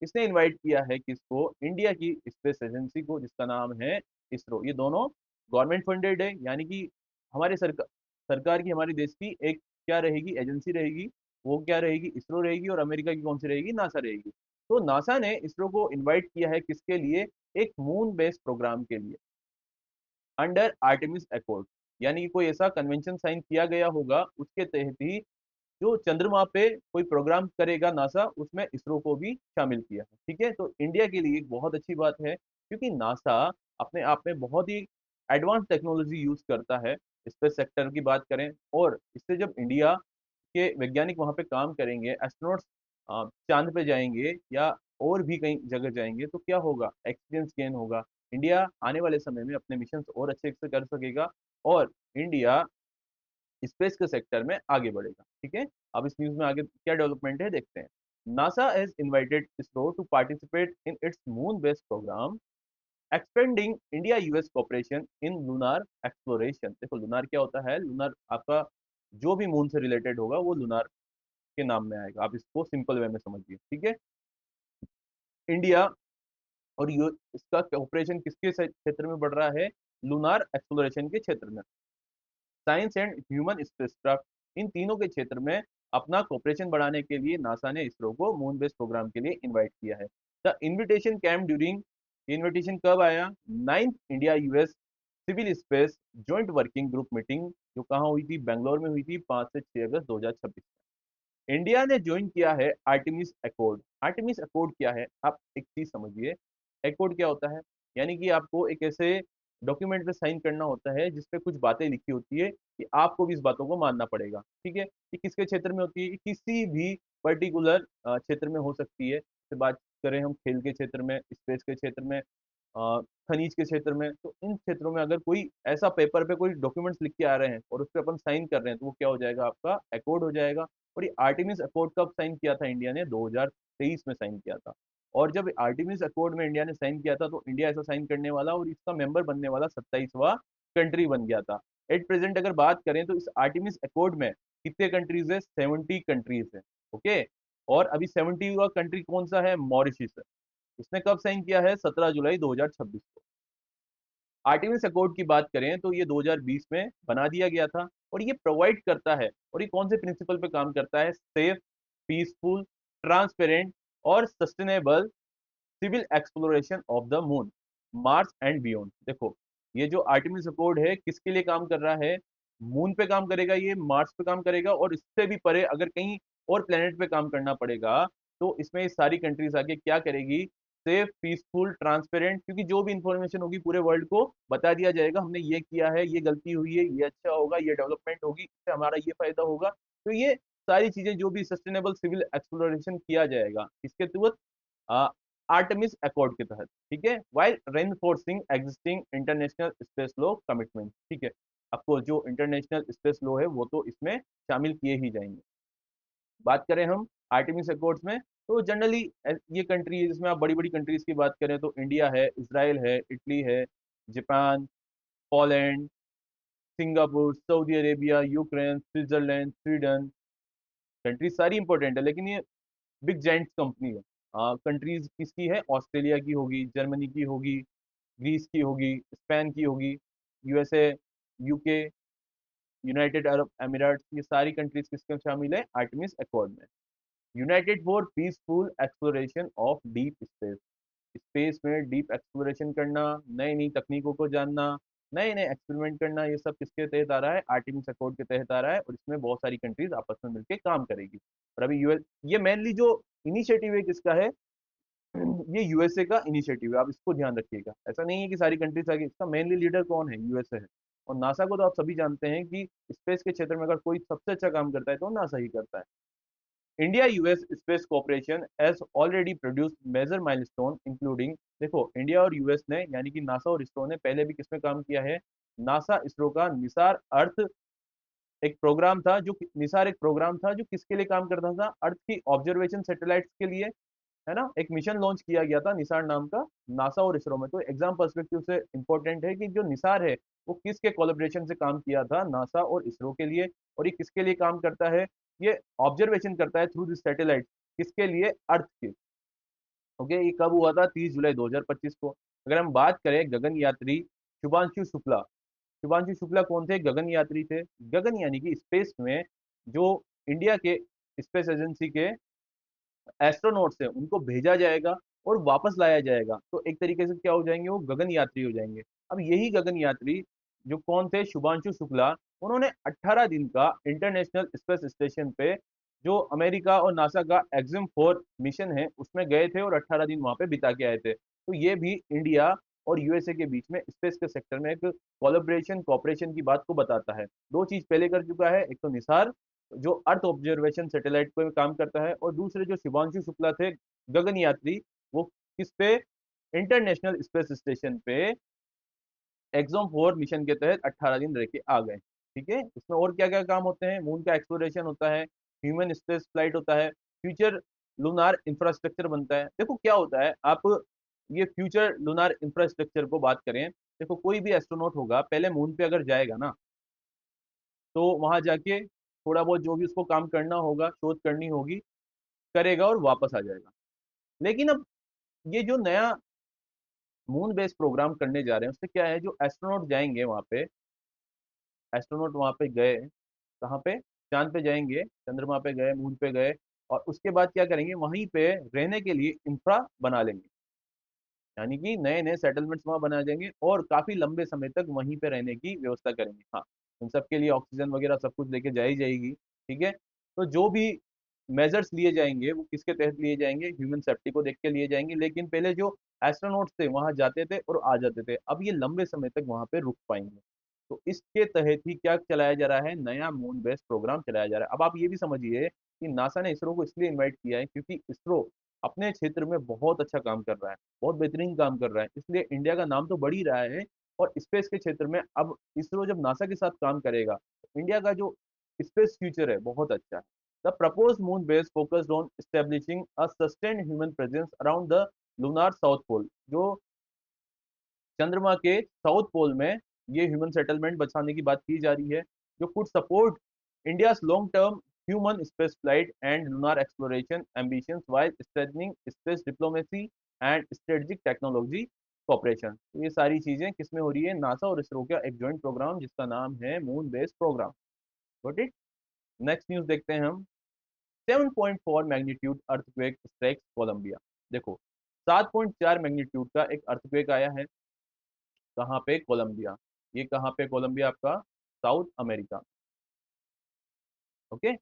इसने इनवाइट किया है किसको, इंडिया की स्पेस एजेंसी को जिसका नाम है इसरो। ये दोनों गवर्नमेंट फंडेड है, यानी कि हमारे सरकार की, हमारे देश की एक क्या रहेगी, एजेंसी रहेगी, वो क्या रहेगी, इसरो रहेगी, और अमेरिका की कौन सी रहेगी, नासा रहेगी। तो नासा ने इसरो को इनवाइट किया है किसके लिए, एक मून बेस्ड प्रोग्राम के लिए, अंडर आर्टेमिस अकॉर्ड, यानी कि कोई ऐसा कन्वेंशन साइन किया गया होगा उसके तहत ही जो चंद्रमा पे कोई प्रोग्राम करेगा नासा, उसमें इसरो को भी शामिल किया है, ठीक है। तो इंडिया के लिए एक बहुत अच्छी बात है, क्योंकि नासा अपने आप में बहुत ही एडवांस टेक्नोलॉजी यूज करता है, स्पेस सेक्टर की बात करें, और इससे जब इंडिया के वैज्ञानिक वहां पे काम करेंगे, एस्ट्रोनॉट्स चांद पे जाएंगे या और भी कई जगह जाएंगे, तो क्या होगा, एक्सपीरियंस गेन होगा, इंडिया आने वाले समय में अपने मिशन और अच्छे से कर सकेगा और इंडिया स्पेस के सेक्टर में आगे बढ़ेगा, ठीक है। अब इस न्यूज में आगे क्या डेवलपमेंट है देखते हैं। NASA has invited ISRO to participate in its moon based programme, expanding India US cooperation in lunar exploration. देखो लूनार क्या होता है, लूनार आपका जो भी मून से रिलेटेड होगा वो लूनार के नाम में आएगा, आप इसको सिंपल वे में समझिए, ठीक है। इंडिया और इसका कॉपरेशन किसके क्षेत्र में बढ़ रहा है, लूनार एक्सप्लोरेशन के क्षेत्र में, साइंस एंड ह्यूमन स्पेसक्राफ्ट, इन तीनों के क्षेत्र में अपना कॉपरेशन बढ़ाने के लिए नासा ने इसरो को मून बेस्ड प्रोग्राम के लिए इनवाइट किया है। द इन्विटेशन कैम ड्यूरिंग ये इन्विटेशन कब आया? 9th India US civil space joint working group meeting, जो कहाँ हुई थी? बेंगलोर में हुई थी 5 से 6 अगस्त 2026। इंडिया ने ज्वाइन किया है आर्टेमिस अकॉर्ड। आर्टेमिस अकॉर्ड क्या है? आप एक चीज समझिए, अकॉर्ड क्या होता है? यानी कि आपको एक ऐसे डॉक्यूमेंट पे साइन करना होता है जिसपे कुछ बातें लिखी होती है कि आपको भी इस बातों को मानना पड़ेगा। ठीक है, ये किसके क्षेत्र में होती है? ये किसी भी पर्टिकुलर क्षेत्र में हो सकती है। जैसे बात करें हम खेल के क्षेत्र में, स्पेस के क्षेत्र में, खनिज के क्षेत्र में, तो इन क्षेत्रों में अगर कोई ऐसा पेपर पे कोई डॉक्यूमेंट्स लिख के आ रहे हैं और उस पर अपन साइन कर रहे हैं, तो वो क्या हो जाएगा? आपका अकॉर्ड हो जाएगा। और ये आर्टेमिस अकॉर्ड कब साइन किया था इंडिया ने? 2023 में साइन किया था। और जब आर्टेमिस अकॉर्ड में इंडिया ने साइन किया था, तो इंडिया ऐसा साइन करने वाला और इसका मेंबर बनने वाला 27वां कंट्री बन गया था। एट प्रेजेंट अगर बात करें तो इस आर्टेमिस अकॉर्ड में कितने कंट्रीज है? 70 कंट्रीज है। ओके, और अभी 70वां कंट्री कौन सा है? मॉरिशस है। इसने कब साइन किया है? 17 जुलाई 2026 को। आर्टेमिस अकॉर्ड की बात करें तो ये 2020 में बना दिया गया था, और ये प्रोवाइड करता है, और ये कौन से प्रिंसिपल पे काम करता है? सेफ, पीसफुल, ट्रांसपेरेंट और sustainable civil exploration of the moon, Mars and beyond. देखो, ये जो आर्टेमिस अकॉर्ड है किसके लिए काम कर रहा है? मून पे काम करेगा, ये मार्स पे काम करेगा, और इससे भी परे अगर कहीं और प्लेनेट पे काम करना पड़ेगा, तो इसमें ये सारी कंट्रीज आके क्या करेगी? सेफ, पीसफुल, ट्रांसपेरेंट, क्योंकि जो भी इंफॉर्मेशन होगी पूरे वर्ल्ड को बता दिया जाएगा, हमने ये किया है, ये गलती हुई है, ये अच्छा होगा, ये डेवलपमेंट होगी, इससे हमारा ये फायदा होगा। तो ये सारी चीजें जो भी सस्टेनेबल सिविल एक्सप्लोरेशन किया जाएगा, इसके तहत आर्टेमिस अकॉर्ड के तहत। ठीक है, while reinforcing existing international space law commitment. ठीक है, आपको जो इंटरनेशनल स्पेस लॉ है वो तो इसमें शामिल किए ही जाएंगे। बात करें हम आर्टेमिस अकॉर्ड्स में, तो जनरली ये कंट्री है जिसमें आप बड़ी बड़ी कंट्रीज की बात करें तो इंडिया है, इसराइल है, इटली है, Japan, Poland, Singapore, Saudi Arabia, Ukraine, Switzerland, Sweden. Countries सारी इंपॉर्टेंट है, लेकिन ये बिग जाइंट्स कंपनी है। कंट्रीज किसकी है? ऑस्ट्रेलिया की होगी, जर्मनी की होगी, ग्रीस की होगी, स्पेन की होगी, यूएसए, यूके, यूनाइटेड अरब अमीरात। ये सारी कंट्रीज किसके शामिल है? आर्टेमिस अकॉर्ड में। United for peaceful exploration of deep space. Space में डीप एक्सप्लोरेशन करना, नई नई तकनीकों को जानना, नए नए एक्सपेरिमेंट करना, ये सब किसके तहत आ रहा है? आर्टेमिस अकॉर्ड के तहत आ रहा है, और इसमें बहुत सारी कंट्रीज आपस में मिलकर काम करेगी। और अभी यूएस, ये मेनली जो इनिशिएटिव है किसका है? ये यूएसए का इनिशिएटिव है, आप इसको ध्यान रखिएगा। ऐसा नहीं है कि सारी कंट्रीज आगे, इसका मेनली लीडर कौन है? यूएसए है। और नासा को तो आप सभी जानते हैं कि स्पेस के क्षेत्र में अगर कोई सबसे अच्छा काम करता है तो नासा ही करता है। India US space cooperation has already produced major milestone including. देखो, इंडिया और यूएस ने, यानी कि नासा और इसरो ने पहले भी किसमें काम किया है? नासा इसरो का निसार अर्थ एक प्रोग्राम था, जो निसार एक प्रोग्राम था जो किसके लिए काम करता था? अर्थ की ऑब्जर्वेशन सैटेलाइट्स के लिए, है ना। एक मिशन लॉन्च किया गया था निसार नाम का, नासा और इसरो में। तो एग्जाम पर्सपेक्टिव से इंपॉर्टेंट है कि जो निसार है वो किसके कोलैबोरेशन से काम किया था? नासा और इसरो के लिए। और ये किसके लिए काम करता है? ये ऑब्जर्वेशन करता है थ्रू दिस सैटेलाइट, किसके लिए? अर्थ के। ओके, ये कब हुआ था? 30 जुलाई 2025 को। अगर हम बात करें गगन यात्री शुभांशु शुक्ला, शुभांशु शुक्ला कौन थे? गगन यात्री थे। गगन यानी कि स्पेस में जो इंडिया के स्पेस एजेंसी के एस्ट्रोनॉट्स हैं उनको भेजा जाएगा और वापस लाया जाएगा, तो एक तरीके से क्या हो जाएंगे? वो गगन यात्री हो जाएंगे। अब यही गगन यात्री जो कौन थे? शुभांशु शुक्ला, उन्होंने 18 दिन का इंटरनेशनल स्पेस स्टेशन पे, जो अमेरिका और नासा का एक्जिम 4 मिशन है उसमें गए थे, और 18 दिन वहां पे बिता के आए थे। तो ये भी इंडिया और यूएसए के बीच में स्पेस के सेक्टर में एक कोलैबोरेशन कॉपरेशन की बात को बताता है। दो चीज पहले कर चुका है, एक तो निसार जो अर्थ ऑब्जर्वेशन सैटेलाइट पे काम करता है, और दूसरे जो शिवांशु शुक्ला थे गगन यात्री, वो किस पे? इंटरनेशनल स्पेस स्टेशन पे एक्सॉम 4 मिशन के तहत 18 दिन रह के आ गए। ठीक है, इसमें और क्या क्या काम होते हैं? मून का एक्सप्लोरेशन होता है, ह्यूमन स्पेस फ्लाइट होता है, फ्यूचर लूनार इंफ्रास्ट्रक्चर बनता है। देखो क्या होता है, आप ये फ्यूचर लूनार इंफ्रास्ट्रक्चर को बात करें, देखो कोई भी एस्ट्रोनॉट होगा पहले मून पे अगर जाएगा ना, तो वहां जाके थोड़ा बहुत जो भी उसको काम करना होगा, शोध करनी होगी, करेगा और वापस आ जाएगा। लेकिन अब ये जो नया मून बेस प्रोग्राम करने जा रहे हैं, उससे क्या है? जो एस्ट्रोनॉट जाएंगे वहां पे, एस्ट्रोनॉट वहां पे गए, कहाँ पे? चांद पे जाएंगे, चंद्रमा पे गए, मून पे गए, और उसके बाद क्या करेंगे? वहीं पे रहने के लिए इंफ्रा बना लेंगे। यानी कि नए नए सेटलमेंट्स वहां बनाए जाएंगे और काफी लंबे समय तक वहीं पे रहने की व्यवस्था करेंगे। हाँ, उन सबके लिए ऑक्सीजन वगैरह सब कुछ लेके जाई जाएगी। ठीक है, तो जो भी मेजर्स लिए जाएंगे वो किसके तहत लिए जाएंगे, ह्यूमन सेफ्टी को देख के लिए जाएंगे। लेकिन पहले जो एस्ट्रोनॉट्स थे वहां जाते थे और आ जाते थे, अब ये लंबे समय तक वहां पे रुक पाएंगे। तो इसके तहत ही क्या चलाया जा रहा है, नया मून बेस्ड प्रोग्राम चलाया जा रहा है। अब आप ये भी समझिए कि नासा ने इसरो को इसलिए इन्वाइट किया है क्योंकि इसरो अपने क्षेत्र में बहुत अच्छा काम कर रहा है, बहुत बेहतरीन काम कर रहा है, इसलिए इंडिया का नाम तो बढ़ ही रहा है। और स्पेस के क्षेत्र में अब इसरो जब नासा के साथ काम करेगा तो इंडिया का जो स्पेस फ्यूचर है बहुत अच्छा है। The propose moon base focused on establishing a sustained human presence around the lunar south pole. जो चंद्रमा के साउथ पोल में ये ह्यूमन सेटलमेंट बसाने की बात की जा रही है, जो could support India's long term human space flight and lunar exploration ambitions while strengthening space diplomacy and strategic technology cooperation. तो ये सारी चीजें किसमें हो रही है, नासा और इसरो का एक जॉइंट प्रोग्राम जिसका नाम है moon based programme. Got it. Next news देखते हैं हम। 7.4 मैग्नीट्यूड अर्थक्वेक स्ट्राइक्स कोलंबिया। देखो, 7.4 मैग्नीट्यूड का एक अर्थक्वेक आया है। कहाँ पे, कोलंबिया। ये कहाँ पे, कोलंबिया आपका साउथ अमेरिका। ओके।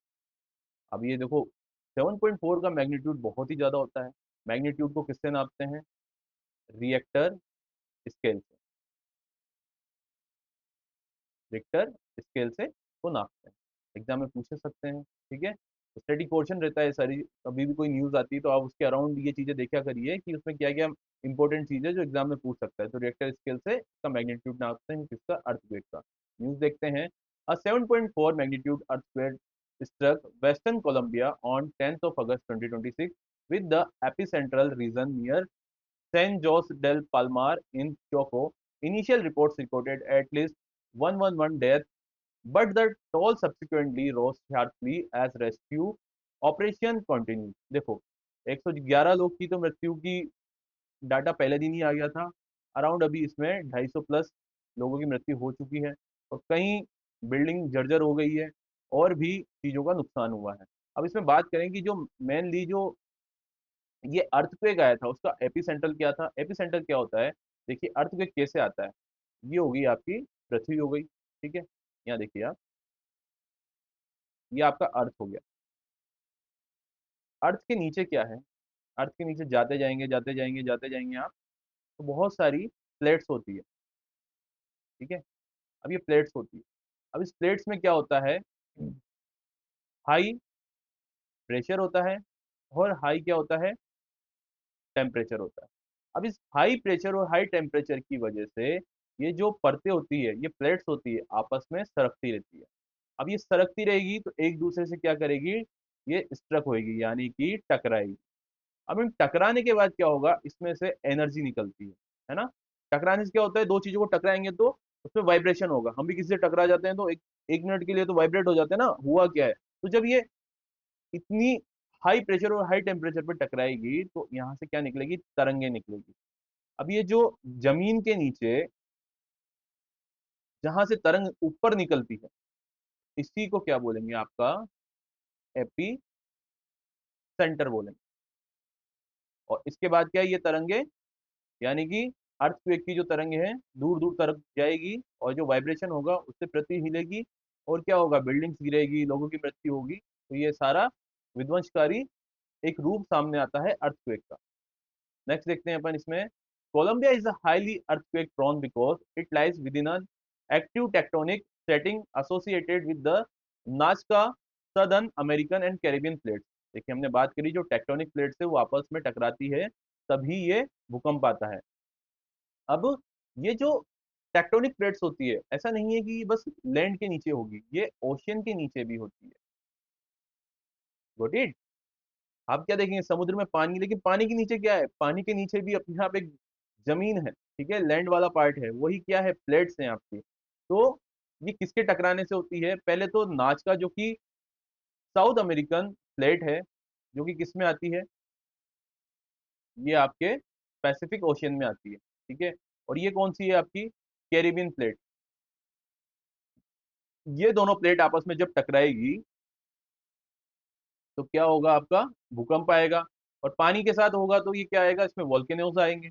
अब ये देखो, 7.4 का मैग्नीट्यूड बहुत ही ज्यादा होता है। मैग्नीट्यूड को किससे नापते हैं, रिएक्टर स्केल से। रिक्टर स्केल से को नापते हैं। एग्जाम में पूछ सकते हैं। ठीक है, स्टडी पोर्शन रहता है सारी। कभी भी कोई न्यूज आती है तो आप उसके अराउंड ये चीजें देखा करिए कि उसमें क्या क्या इंपॉर्टेंट चीजें जो एग्जाम में पूछ सकता है। तो रिएक्टर स्केल से इसका मैग्नीट्यूड नापते हैं, किसका, अर्थक्वेक का। न्यूज देखते हैं। अ 7.4 magnitude earthquake struck western Colombia on 10th of August 2026 with the epicentral region near San Jose del Palmar in Choco. Initial reports reported at least 111 deaths, but the toll subsequently rose sharply as rescue operation continued। देखो, 111 लोग की तो मृत्यु की data पहले दिन ही आ गया था। अराउंड अभी इसमें 250 प्लस लोगों की मृत्यु हो चुकी है और कई बिल्डिंग जर्जर हो गई है और भी चीजों का नुकसान हुआ है। अब इसमें बात करें कि जो मेनली जो ये अर्थक्वेक आया था उसका एपिसेंटर क्या था। एपिसेंटर क्या होता है, देखिए अर्थक्वेक कैसे आता है। ये होगी आपकी पृथ्वी हो गई। ठीक है, यहाँ देखिए आप, ये आपका अर्थ हो गया। अर्थ के नीचे क्या है, अर्थ के नीचे जाते जाएंगे जाते जाएंगे जाते जाएंगे आप, तो बहुत सारी प्लेट्स होती है। ठीक है, अब ये प्लेट्स होती है। अब इस प्लेट्स में क्या होता है, हाई प्रेशर होता है और हाई क्या होता है, टेम्परेचर होता है। अब इस हाई प्रेशर और हाई टेम्परेचर की वजह से ये जो परतें होती है, ये प्लेट्स होती है, आपस में सरकती रहती है। अब ये सरकती रहेगी तो एक दूसरे से क्या करेगी, ये स्ट्रक होगी यानी कि टकराएगी। अब इन टकराने के बाद क्या होगा, इसमें से एनर्जी निकलती है ना। टकराने से क्या होता है, दो चीजों को टकराएंगे तो उसमें वाइब्रेशन होगा। हम भी किसी से टकरा जाते हैं तो एक मिनट के लिए तो वाइब्रेट हो जाते हैं ना, हुआ क्या है। तो जब ये इतनी हाई प्रेशर और हाई टेम्परेचर पर टकराएगी तो यहाँ से क्या निकलेगी, तरंगे निकलेगी। अब ये जो जमीन के नीचे जहां से तरंग ऊपर निकलती है, इसी को क्या बोलेंगे, आपका एपी सेंटर बोलेंगे। और इसके बाद क्या है, ये तरंगे यानी कि अर्थक्वेक की जो तरंगे हैं दूर दूर तक जाएगी और जो वाइब्रेशन होगा उससे पृथ्वी हिलेगी और क्या होगा, बिल्डिंग्स गिरेगी, लोगों की मृत्यु होगी। तो ये सारा विध्वंसकारी एक रूप सामने आता है अर्थक्वेक का। नेक्स्ट देखते हैं अपन इसमें। Colombia is a highly earthquake prone because it lies within an active tectonic setting associated with the Nazca Southern American and Caribbean plates. देखिए, हमने बात करी जो टेक्टोनिक प्लेट्स है वो आपस में टकराती है तभी ये भूकंप आता है। अब ये जो टेक्टोनिक प्लेट्स होती है, ऐसा नहीं है कि ये बस लैंड के नीचे होगी, ये ओशियन के नीचे भी होती है। Got it. आप क्या देखेंगे, समुद्र में पानी, लेकिन पानी के नीचे क्या है, पानी के नीचे भी अपने आप एक जमीन है। ठीक है, लैंड वाला पार्ट है, वही क्या है, प्लेट्स हैं आपकी। तो ये किसके टकराने से होती है, पहले तो नाजका जो कि साउथ अमेरिकन प्लेट है, जो कि किस में आती है, ये आपके पैसिफिक ओशियन में आती है। ठीक है, और ये कौन सी है आपकी, कैरिबियन प्लेट। ये दोनों प्लेट आपस में जब टकराएगी तो क्या होगा, आपका भूकंप आएगा। और पानी के साथ होगा तो ये क्या आएगा, इसमें वॉल्केनोज आएंगे।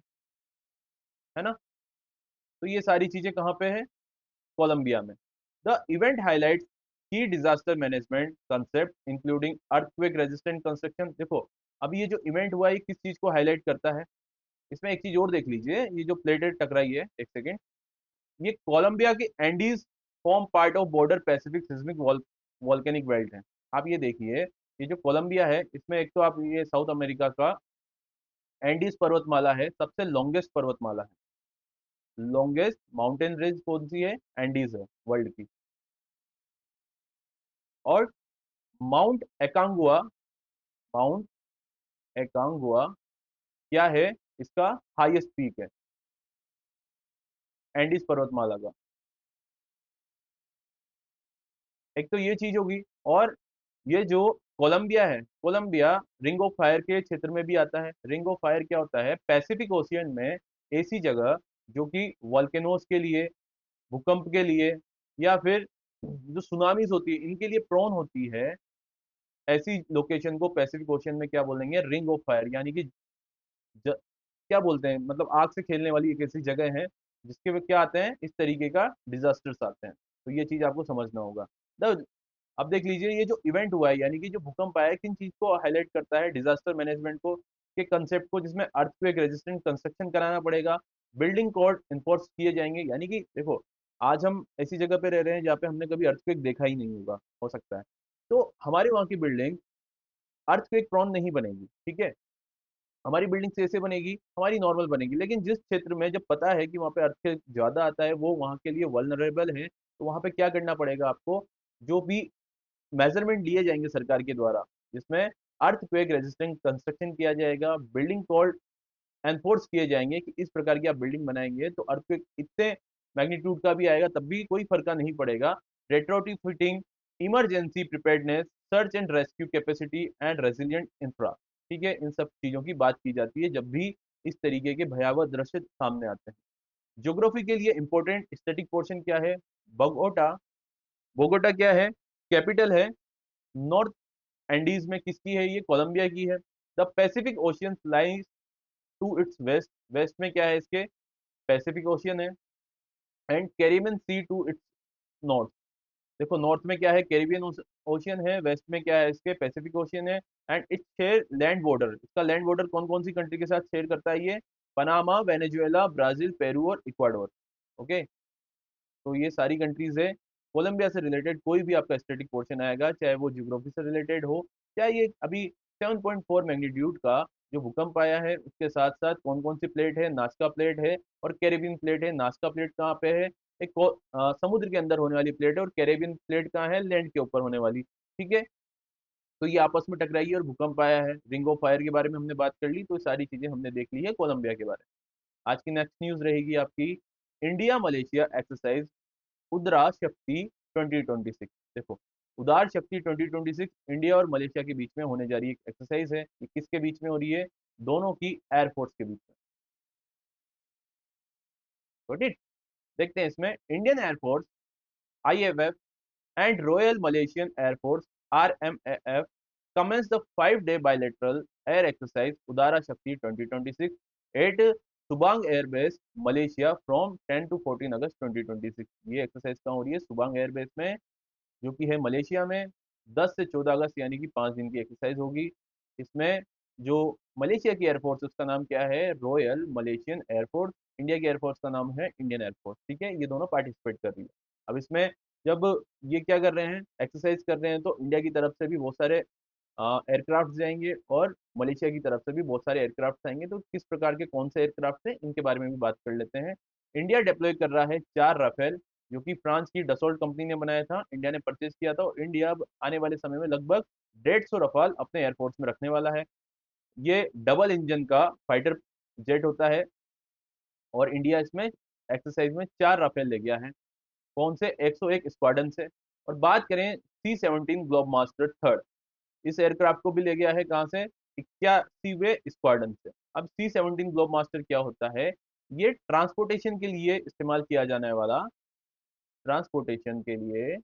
है ना। तो ये सारी चीजें कहाँ पे है, कोलंबिया में। द इवेंट हाईलाइट्स की disaster management concept including earthquake resistant construction. देखो अब ये जो इवेंट हुआ है किस चीज को हाईलाइट करता है, इसमें एक चीज और देख लीजिए, ये जो प्लेटेड टकराई है, एक सेकेंड, ये कोलंबिया की Andes form part of border Pacific seismic volcanic belt है। आप ये देखिए, ये जो कोलंबिया है इसमें एक तो आप ये साउथ अमेरिका का एंडीज पर्वतमाला है, सबसे लॉन्गेस्ट पर्वतमाला है। लॉन्गेस्ट माउंटेन रेंज कौन सी है, एंडीज है वर्ल्ड की। और माउंट एकांगुआ, माउंट एकांगुआ क्या है, इसका हाईएस्ट पीक है एंडीज पर्वतमाला का। एक तो ये चीज होगी, और ये जो कोलंबिया है, कोलंबिया रिंग ऑफ फायर के क्षेत्र में भी आता है। रिंग ऑफ फायर क्या होता है, पैसिफिक ओशियन में ऐसी जगह जो कि वॉल्केनोज के लिए, भूकंप के लिए, या फिर जो सुनामीज होती है इनके लिए प्रोन होती है, ऐसी लोकेशन को पैसिफिक ओशियन में क्या बोलेंगे, रिंग ऑफ फायर, यानी कि क्या बोलते हैं, मतलब आग से खेलने वाली एक ऐसी जगह है जिसके में क्या आते हैं, इस तरीके का डिजास्टर्स आते हैं। तो ये चीज आपको समझना होगा। अब देख लीजिए, ये जो इवेंट हुआ है यानी कि जो भूकंप आया है, किन चीज को हाईलाइट करता है, डिजास्टर मैनेजमेंट को, के कंसेप्ट को, जिसमें अर्थक्वेक रेजिस्टेंट कंस्ट्रक्शन कराना पड़ेगा, बिल्डिंग कोड इन्फोर्स किए जाएंगे। यानी कि देखो, आज हम ऐसी जगह पे रह रहे हैं जहाँ पे हमने कभी अर्थक्वेक देखा ही नहीं होगा, हो सकता है, तो हमारे वहाँ की बिल्डिंग अर्थक्वेक प्रोन नहीं बनेगी, ठीक है। हमारी बिल्डिंग ऐसे बनेगी, हमारी नॉर्मल बनेगी, लेकिन जिस क्षेत्र में जब पता है कि वहाँ पे अर्थक्वेक ज्यादा आता है, वो वहाँ के लिए वल्नरेबल है, तो वहाँ पे क्या करना पड़ेगा आपको, जो भी मेजरमेंट लिए जाएंगे सरकार के द्वारा, जिसमें अर्थक्वेक रेजिस्टेंट कंस्ट्रक्शन किया जाएगा, बिल्डिंग कोड एनफोर्स किए जाएंगे कि इस प्रकार की आप बिल्डिंग बनाएंगे तो अर्थक्वेक इतने मैग्नीट्यूड का भी आएगा तब भी कोई फर्क नहीं पड़ेगा। Retrofitting, emergency preparedness, search and rescue capacity and resilient infra, ठीक है, इन सब चीजों की बात की जाती है जब भी इस तरीके के भयावह दृश्य सामने आते हैं। ज्योग्राफी के लिए इंपॉर्टेंट स्टैटिक पोर्शन क्या है, बगोटा, बोगोटा क्या है, कैपिटल है। नॉर्थ एंडीज में किसकी है, ये कोलंबिया की है। The Pacific Ocean lies to its west, west में क्या है इसके, पैसिफिक ओशियन है। And Caribbean Sea to its north, देखो नॉर्थ में क्या है, कैरिबियन ओशियन है, वेस्ट में क्या है इसके, पैसिफिक ओशियन है। And its share land border, इसका लैंड बॉर्डर कौन कौन सी कंट्री के साथ शेयर करता है, ये पनामा, वेनेजुएला, ब्राजील, पेरू और इक्वाडोर। ओके, तो ये सारी कंट्रीज है। कोलंबिया से रिलेटेड कोई भी आपका स्टैटिक पोर्शन आएगा, चाहे वो ज्योग्राफी से रिलेटेड हो, चाहे ये अभी 7.4 मैग्नीट्यूड का जो भूकंप आया है उसके साथ साथ कौन कौन सी प्लेट है, नास्का प्लेट है और कैरेबियन प्लेट है। नास्का प्लेट कहाँ पे है, एक समुद्र के अंदर होने वाली प्लेट है, और कैरेबियन प्लेट कहाँ है, लैंड के ऊपर होने वाली, ठीक है। तो ये आपस में टकराई है और भूकंप आया है। रिंग ऑफ फायर के बारे में हमने बात कर ली, तो सारी चीजें हमने देख ली है कोलंबिया के बारे में। आज की नेक्स्ट न्यूज रहेगी आपकी, इंडिया मलेशिया एक्सरसाइज उदार शक्ति 2026। देखो, उदार शक्ति 2026 इंडिया और मलेशिया के बीच में होने जा रही एक एक्सरसाइज है। ये किसके बीच में हो रही है, दोनों की एयरफोर्स के बीच में। Got it. देखते हैं इसमें, Indian air force, IFF and royal Malaysian air force, RMAF commenced the 5-day bilateral air exercise Udara Shakti 2026 at Subang airbase Malaysia from 10 to 14 August 2026। ये एक्सरसाइज कहाँ हो रही है, सुबांग एयरबेस में, जो कि है मलेशिया में। 10 से 14 अगस्त यानी कि 5 दिन की एक्सरसाइज होगी। इसमें जो मलेशिया की एयरफोर्स, उसका नाम क्या है, रॉयल मलेशियन एयरफोर्स। इंडिया की एयरफोर्स का नाम है इंडियन एयरफोर्स, ठीक है। ये दोनों पार्टिसिपेट कर रही है। अब इसमें जब ये क्या कर रहे हैं, एक्सरसाइज कर रहे हैं, तो इंडिया की तरफ से भी बहुत सारे एयरक्राफ्ट जाएंगे और मलेशिया की तरफ से भी बहुत सारे एयरक्राफ्ट आएंगे। तो किस प्रकार के कौन से एयरक्राफ्ट हैं इनके बारे में भी बात कर लेते हैं। इंडिया डिप्लॉय कर रहा है 4 राफेल, जो कि फ्रांस की डसोल्ट कंपनी ने बनाया था, इंडिया ने परचेज किया था, और इंडिया अब आने वाले समय में लगभग 150 रफाल अपने एयरफोर्स में रखने वाला है। ये डबल इंजन का फाइटर जेट होता है, और इंडिया इसमें एक्सरसाइज में 4 राफेल ले गया है। कौन से, 101 स्क्वाड्रन से। और बात करें C-17 ग्लोब मास्टर थर्ड, इस एयरक्राफ्ट को भी ले गया है कहाँ से, 81वें स्क्वाड्रन से। अब C-17 ग्लोब मास्टर क्या होता है, ये ट्रांसपोर्टेशन के लिए इस्तेमाल किया जाने वाला, ट्रांसपोर्टेशन के लिए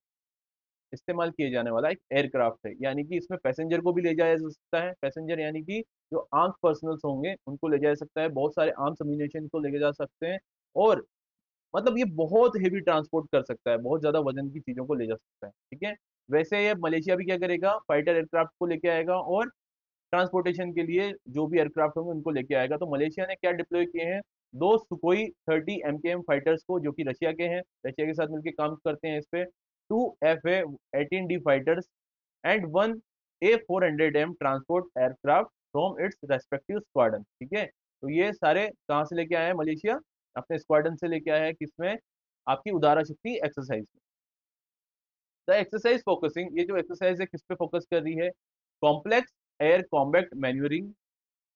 इस्तेमाल किए जाने वाला एक एयरक्राफ्ट है, यानी कि इसमें पैसेंजर को भी ले जाया जा सकता है, पैसेंजर यानी कि जो आर्म्ड पर्सनल्स होंगे उनको ले जा सकता है, बहुत सारे आर्म्स अम्यूनिशन को लेके जा सकते हैं, और मतलब ये बहुत हेवी ट्रांसपोर्ट कर सकता है, बहुत ज्यादा वजन की चीजों को ले जा सकता है, ठीक है। वैसे ये मलेशिया भी क्या करेगा, फाइटर एयरक्राफ्ट को लेके आएगा और ट्रांसपोर्टेशन के लिए जो भी एयरक्राफ्ट होंगे उनको लेके आएगा। तो मलेशिया ने क्या डिप्लॉय किए हैं, दो सुकोई 30 MKM फाइटर्स को, जो कि रशिया के हैं, रशिया के साथ मिलकर काम करते हैं इस पे, 2 FA-18D fighters and 1 A-400M transport aircraft from its respective squadron, ठीक है। तो ये सारे कहाँ से लेके आया है मलेशिया, अपने स्क्वाड्रन से लेके आया है, किसमें, आपकी उदारा शक्ति एक्सरसाइज में। द एक्सरसाइज फोकसिंग, ये जो एक्सरसाइज है किस पे फोकस कर रही है, complex air combat manoeuvring,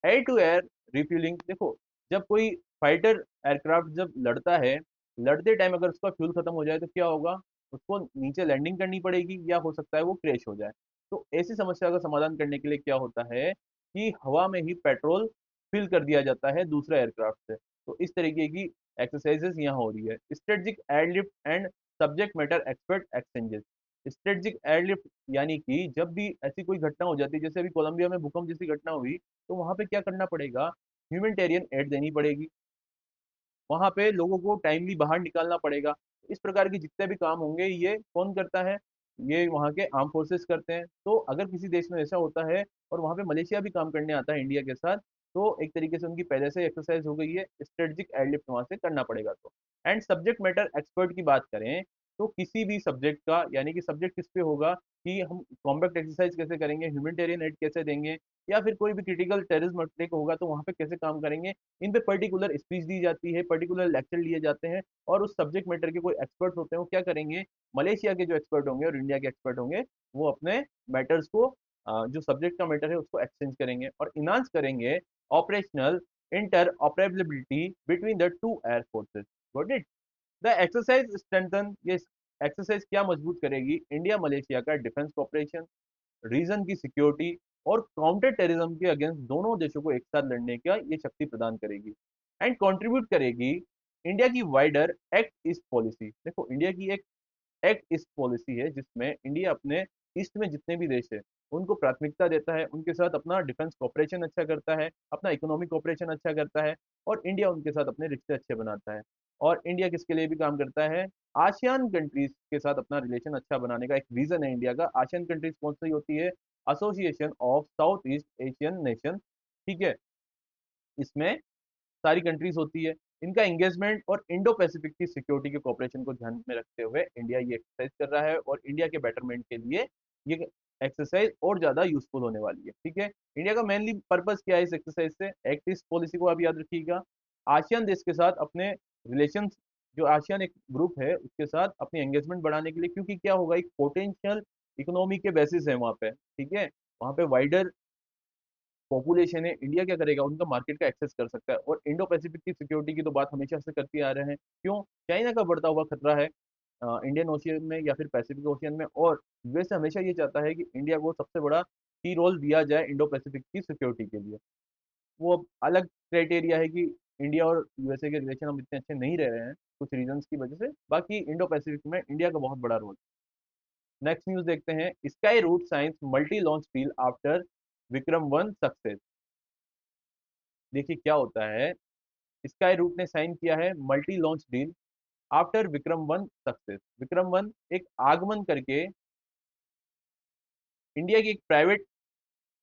air to air refuelling. देखो, जब कोई फाइटर एयरक्राफ्ट जब लड़ता है, लड़ते टाइम अगर उसका फ्यूल खत्म हो जाए तो क्या होगा, उसको नीचे लैंडिंग करनी पड़ेगी या हो सकता है वो क्रैश हो जाए। तो ऐसी समस्या का समाधान करने के लिए क्या होता है कि हवा में ही पेट्रोल फिल कर दिया जाता है दूसरे एयरक्राफ्ट से। तो इस तरीके की एक्सरसाइजेस यहाँ हो रही है। Strategic airlift and subject matter expert exchanges. Strategic airlift यानी कि जब भी ऐसी कोई घटना हो जाती है, जैसे अभी कोलंबिया में भूकंप जैसी घटना हुई, तो वहां पे क्या करना पड़ेगा, ह्यूमैनिटेरियन एड देनी पड़ेगी, वहां पे लोगों को टाइमली बाहर निकालना पड़ेगा। इस प्रकार के जितने भी काम होंगे ये कौन करता है, ये वहाँ के आर्म फोर्सेस करते हैं। तो अगर किसी देश में ऐसा होता है और वहाँ पे मलेशिया भी काम करने आता है इंडिया के साथ, तो एक तरीके से उनकी पहले से एक्सरसाइज हो गई है, स्ट्रेटजिक एयरलिफ्ट वहां से करना पड़ेगा। तो एंड सब्जेक्ट मैटर एक्सपर्ट की बात करें, तो किसी भी सब्जेक्ट का, यानी कि सब्जेक्ट किस पे होगा कि हम कॉम्बैक्ट एक्सरसाइज कैसे करेंगे, ह्यूमैनिटेरियन एड कैसे देंगे, या फिर कोई भी क्रिटिकल टेररिज्म अटैक होगा तो वहाँ पे कैसे काम करेंगे, इन पे पर्टिकुलर स्पीच दी जाती है, पर्टिकुलर लेक्चर लिए जाते हैं। और उस सब्जेक्ट मैटर के कोई एक्सपर्ट होते हैं, वो क्या करेंगे, मलेशिया के जो एक्सपर्ट होंगे और इंडिया के एक्सपर्ट होंगे, वो अपने मैटर्स को, जो सब्जेक्ट का मैटर है उसको एक्सचेंज करेंगे और इनांस करेंगे operational inter operability between the two air forces. Got it. The exercise strengthen, ये एक्सरसाइज क्या मजबूत करेगी, इंडिया मलेशिया का डिफेंस कॉपरेशन, रीजन की सिक्योरिटी और काउंटर टेररिज्म के अगेंस्ट दोनों देशों को एक साथ लड़ने का ये शक्ति प्रदान करेगी। एंड कंट्रीब्यूट करेगी इंडिया की वाइडर एक्ट ईस्ट पॉलिसी। देखो, इंडिया की एक एक्ट ईस्ट पॉलिसी है जिसमें इंडिया अपने ईस्ट में जितने भी देश है उनको प्राथमिकता देता है, उनके साथ अपना डिफेंस कॉपरेशन अच्छा करता है, अपना इकोनॉमिक कॉपरेशन अच्छा करता है, और इंडिया उनके साथ अपने रिश्ते अच्छे बनाता है। और इंडिया किसके लिए भी काम करता है, आसियान कंट्रीज के साथ अपना रिलेशन अच्छा बनाने का एक रीजन है इंडिया का। आसियान कंट्रीज कौन सी होती है, association of south east Asian nation, ठीक है। इसमें सारी कंट्रीज होती है। इनका एंगेजमेंट और इंडो पैसिफिक की सिक्योरिटी के कॉपरेशन को ध्यान में रखते हुए इंडिया ये एक्सरसाइज कर रहा है, और इंडिया के बेटरमेंट के लिए ये एक्सरसाइज और ज्यादा यूजफुल होने वाली है, ठीक है। इंडिया का मेनली पर्पस क्या है इस एक्सरसाइज से, एक्ट ईस्ट पॉलिसी को आप याद रखिएगा, आसियान देश के साथ अपने रिलेशन, जो आसियान एक ग्रुप है उसके साथ अपनी एंगेजमेंट बढ़ाने के लिए, क्योंकि क्या होगा, एक पोटेंशियल इकोनॉमी के बेसिस है वहाँ पे, ठीक है। वहाँ पे वाइडर पॉपुलेशन है, इंडिया क्या करेगा, उनका मार्केट का एक्सेस कर सकता है। और इंडो पैसिफिक की सिक्योरिटी की तो बात हमेशा से करते आ रहे हैं, क्यों, चाइना का बढ़ता हुआ खतरा है इंडियन ओशियन में या फिर पैसिफिक ओशियन में, और यूएस हमेशा ये चाहता है कि इंडिया को सबसे बड़ा की रोल दिया जाए इंडो पैसिफिक की सिक्योरिटी के लिए। वो अब अलग क्राइटेरिया है कि इंडिया और यूएसए के रिलेशन हम इतने अच्छे नहीं रह रहे हैं कुछ रीजंस की वजह से, बाकी इंडो पैसिफिक में इंडिया का बहुत बड़ा रोल। नेक्स्ट न्यूज देखते हैं, Skyroot signs multi launch deal after Vikram 1 success. देखिए क्या होता है, स्काई रूट ने साइन किया है multi launch deal after Vikram 1 success. Vikram 1 एक आगमन करके इंडिया की एक प्राइवेट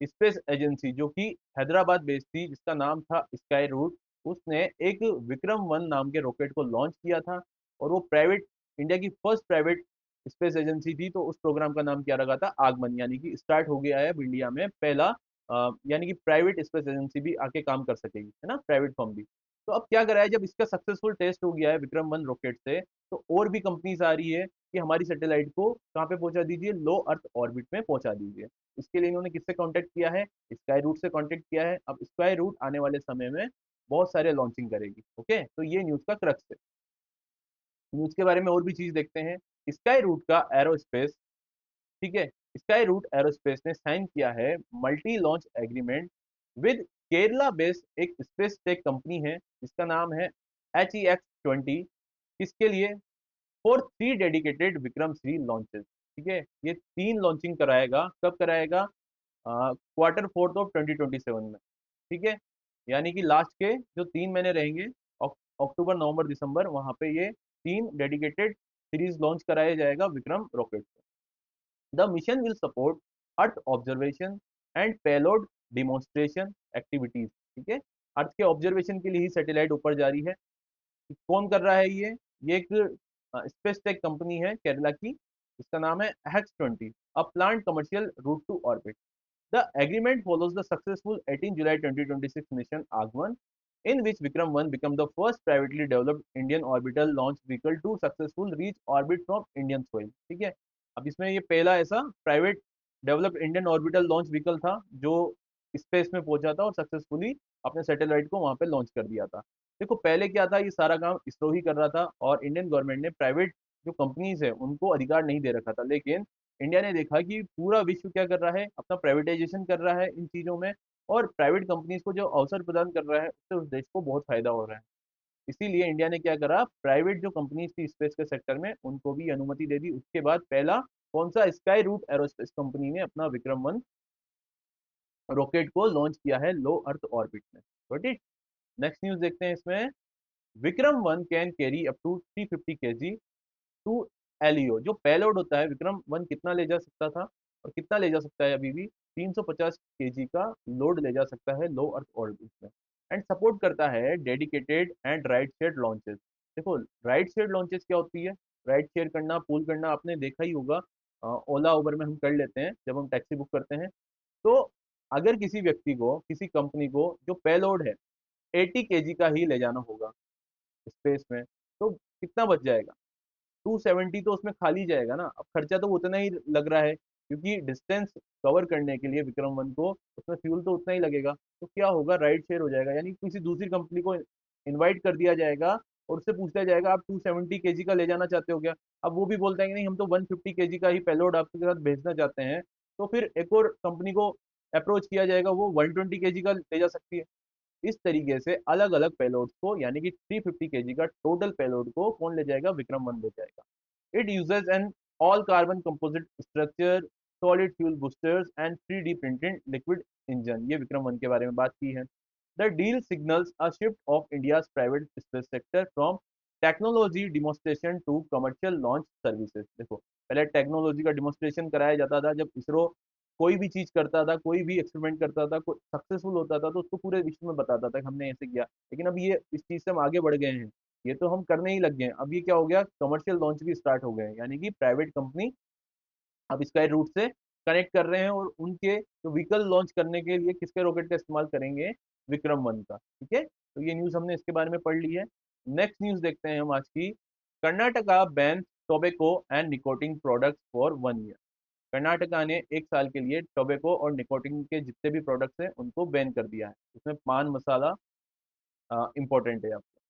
स्पेस एजेंसी जो कि हैदराबाद बेस्ड थी, जिसका नाम था स्काई रूट, उसने एक विक्रम 1 नाम के रॉकेट को लॉन्च किया था। और वो प्राइवेट, इंडिया की फर्स्ट प्राइवेट स्पेस एजेंसी थी, तो उस प्रोग्राम का नाम क्या रखा था, आगमन, यानी कि स्टार्ट हो गया है अब इंडिया में पहला यानी कि प्राइवेट स्पेस एजेंसी भी आके काम कर सकेगी, है ना, प्राइवेट फर्म भी। तो अब क्या करा है, जब इसका सक्सेसफुल टेस्ट हो गया है विक्रम 1 रॉकेट से, तो और भी कंपनीज आ रही है कि हमारी सैटेलाइट को कहाँ पे पहुंचा दीजिए, लो अर्थ ऑर्बिट में पहुंचा दीजिए। इसके लिए इन्होंने किससे कांटेक्ट किया है, स्काई रूट से कांटेक्ट किया है। अब स्काई रूट आने वाले समय में बहुत सारे लॉन्चिंग करेगी, ओके। तो ये न्यूज का क्रक्स है। न्यूज के बारे में और भी चीज देखते हैं, स्काई रूट का एरोस्पेस, ठीक है, स्काई रूट एरोस्पेस ने साइन किया है multi launch agreement with Kerala based एक स्पेस टेक कंपनी है जिसका नाम है HEX20। किसके लिए, फॉर 3 डेडिकेटेड विक्रम 3 लॉन्चेस। ठीक है, ये 3 लॉन्चिंग कराएगा। कब कराएगा? Q4 ऑफ 2027 में। ठीक है, यानी कि लास्ट के जो 3 महीने रहेंगे, अक्टूबर, नवंबर, दिसंबर, वहां पे ये 3 डेडिकेटेड सीरीज लॉन्च कराया जाएगा विक्रम रॉकेट से। The mission will support earth observation and payload demonstration activities. ठीक है, अर्थ के ऑब्जर्वेशन के लिए ही सैटेलाइट ऊपर जा रही है। कौन कर रहा है ये एक स्पेस टेक कंपनी है केरला की, इसका नाम है Hex-20, a planned commercial route to orbit. The agreement follows the successful 18 July 2026 mission Agwan, in which Vikram 1 became the first privately developed Indian orbital launch vehicle to successful reach orbit from Indian soil। ठीक है, अब इसमें ये पहला ऐसा private developed Indian orbital launch vehicle था जो space में पहुंचा था और सक्सेसफुली अपने सैटेलाइट को वहां पे लॉन्च कर दिया था। देखो पहले क्या था, ये सारा काम इसरो ही कर रहा था और इंडियन गवर्नमेंट ने प्राइवेट जो कंपनीज है उनको अधिकार नहीं दे रखा था। लेकिन इंडिया ने देखा कि पूरा विश्व क्या कर रहा है, अपना प्राइवेटाइजेशन कर रहा है इन चीजों में, और प्राइवेट कंपनीज को जो अवसर प्रदान कर रहा है उससे उस देश को बहुत फायदा हो रहा है। इसीलिए इंडिया ने क्या करा, प्राइवेट जो कंपनीज थी स्पेस के सेक्टर में उनको भी अनुमति दे दी। उसके बाद पहला कौन सा, स्काई रूट एरोस्पेस कंपनी ने अपना विक्रम 1 रॉकेट को लॉन्च किया है लो अर्थ ऑर्बिट में। Got it. नेक्स्ट न्यूज देखते हैं इसमें। Vikram 1 can carry up to 350 kg to LEO. जो पेलोड होता है, विक्रम 1 कितना ले जा सकता था और कितना ले जा सकता है अभी भी, 350 kg का लोड ले जा सकता है लो अर्थ ऑर्बिट में। एंड सपोर्ट करता है dedicated and right share launches. देखो राइट शेयर लॉन्चेस क्या होती है, राइट शेयर करना, पूल करना, आपने देखा ही होगा। ओला उबर में हम कर लेते हैं जब हम टैक्सी बुक करते हैं। तो अगर किसी व्यक्ति को, किसी कंपनी को जो पेलोड है 80 kg का ही ले जाना होगा स्पेस में, तो कितना बच जाएगा? 270 तो उसमें खाली जाएगा ना। अब खर्चा तो उतना ही लग रहा है क्योंकि डिस्टेंस कवर करने के लिए विक्रम 1 को उसमें फ्यूल तो उतना ही लगेगा। तो क्या होगा, राइड शेयर हो जाएगा, यानी किसी दूसरी कंपनी को इनवाइट कर दिया जाएगा और उससे पूछा जाएगा आप 270 kg का ले जाना चाहते हो क्या? अब वो भी बोलता है कि नहीं, हम तो 150 kg का ही पेलोड आपके साथ भेजना चाहते हैं। तो फिर एक और कंपनी को अप्रोच किया जाएगा, वो 120 kg का ले जा सकती है। इस तरीके से अलग अलग पेलोड्स को, यानी कि 350 kg का टोटल पेलोड को कौन ले जाएगा, विक्रम 1 ले जाएगा। It uses an all-carbon composite structure, solid fuel boosters and 3D printed liquid engine। ये विक्रम 1 के बारे में बात की है। The deal signals a shift of India's private space sector from technology demonstration to commercial launch services। देखो पहले technology का डिमोन्स्ट्रेशन कराया जाता था, जब इसरो कोई भी चीज करता था, कोई भी एक्सपेरिमेंट करता था, कोई सक्सेसफुल होता था तो उसको पूरे विश्व में बताता था कि हमने ऐसे किया। लेकिन अब ये इस चीज से हम आगे बढ़ गए हैं, ये तो हम करने ही लग गए हैं। अब ये क्या हो गया, कमर्शियल लॉन्च भी स्टार्ट हो गए हैं, यानी कि प्राइवेट कंपनी अब स्काई रूट से कनेक्ट कर रहे हैं और उनके जो व्हीकल लॉन्च करने के लिए किसके रॉकेट का इस्तेमाल करेंगे, विक्रम 1 का। ठीक है, तो ये न्यूज हमने इसके बारे में पढ़ ली है। नेक्स्ट न्यूज देखते हैं हम आज की। Karnataka ban tobacco and nicotine products for 1 year. Karnataka ने 1 साल के लिए टोबैको और निकोटिन के जितने भी प्रोडक्ट्स हैं उनको बैन कर दिया है। इसमें पान मसाला इंपॉर्टेंट है आपको।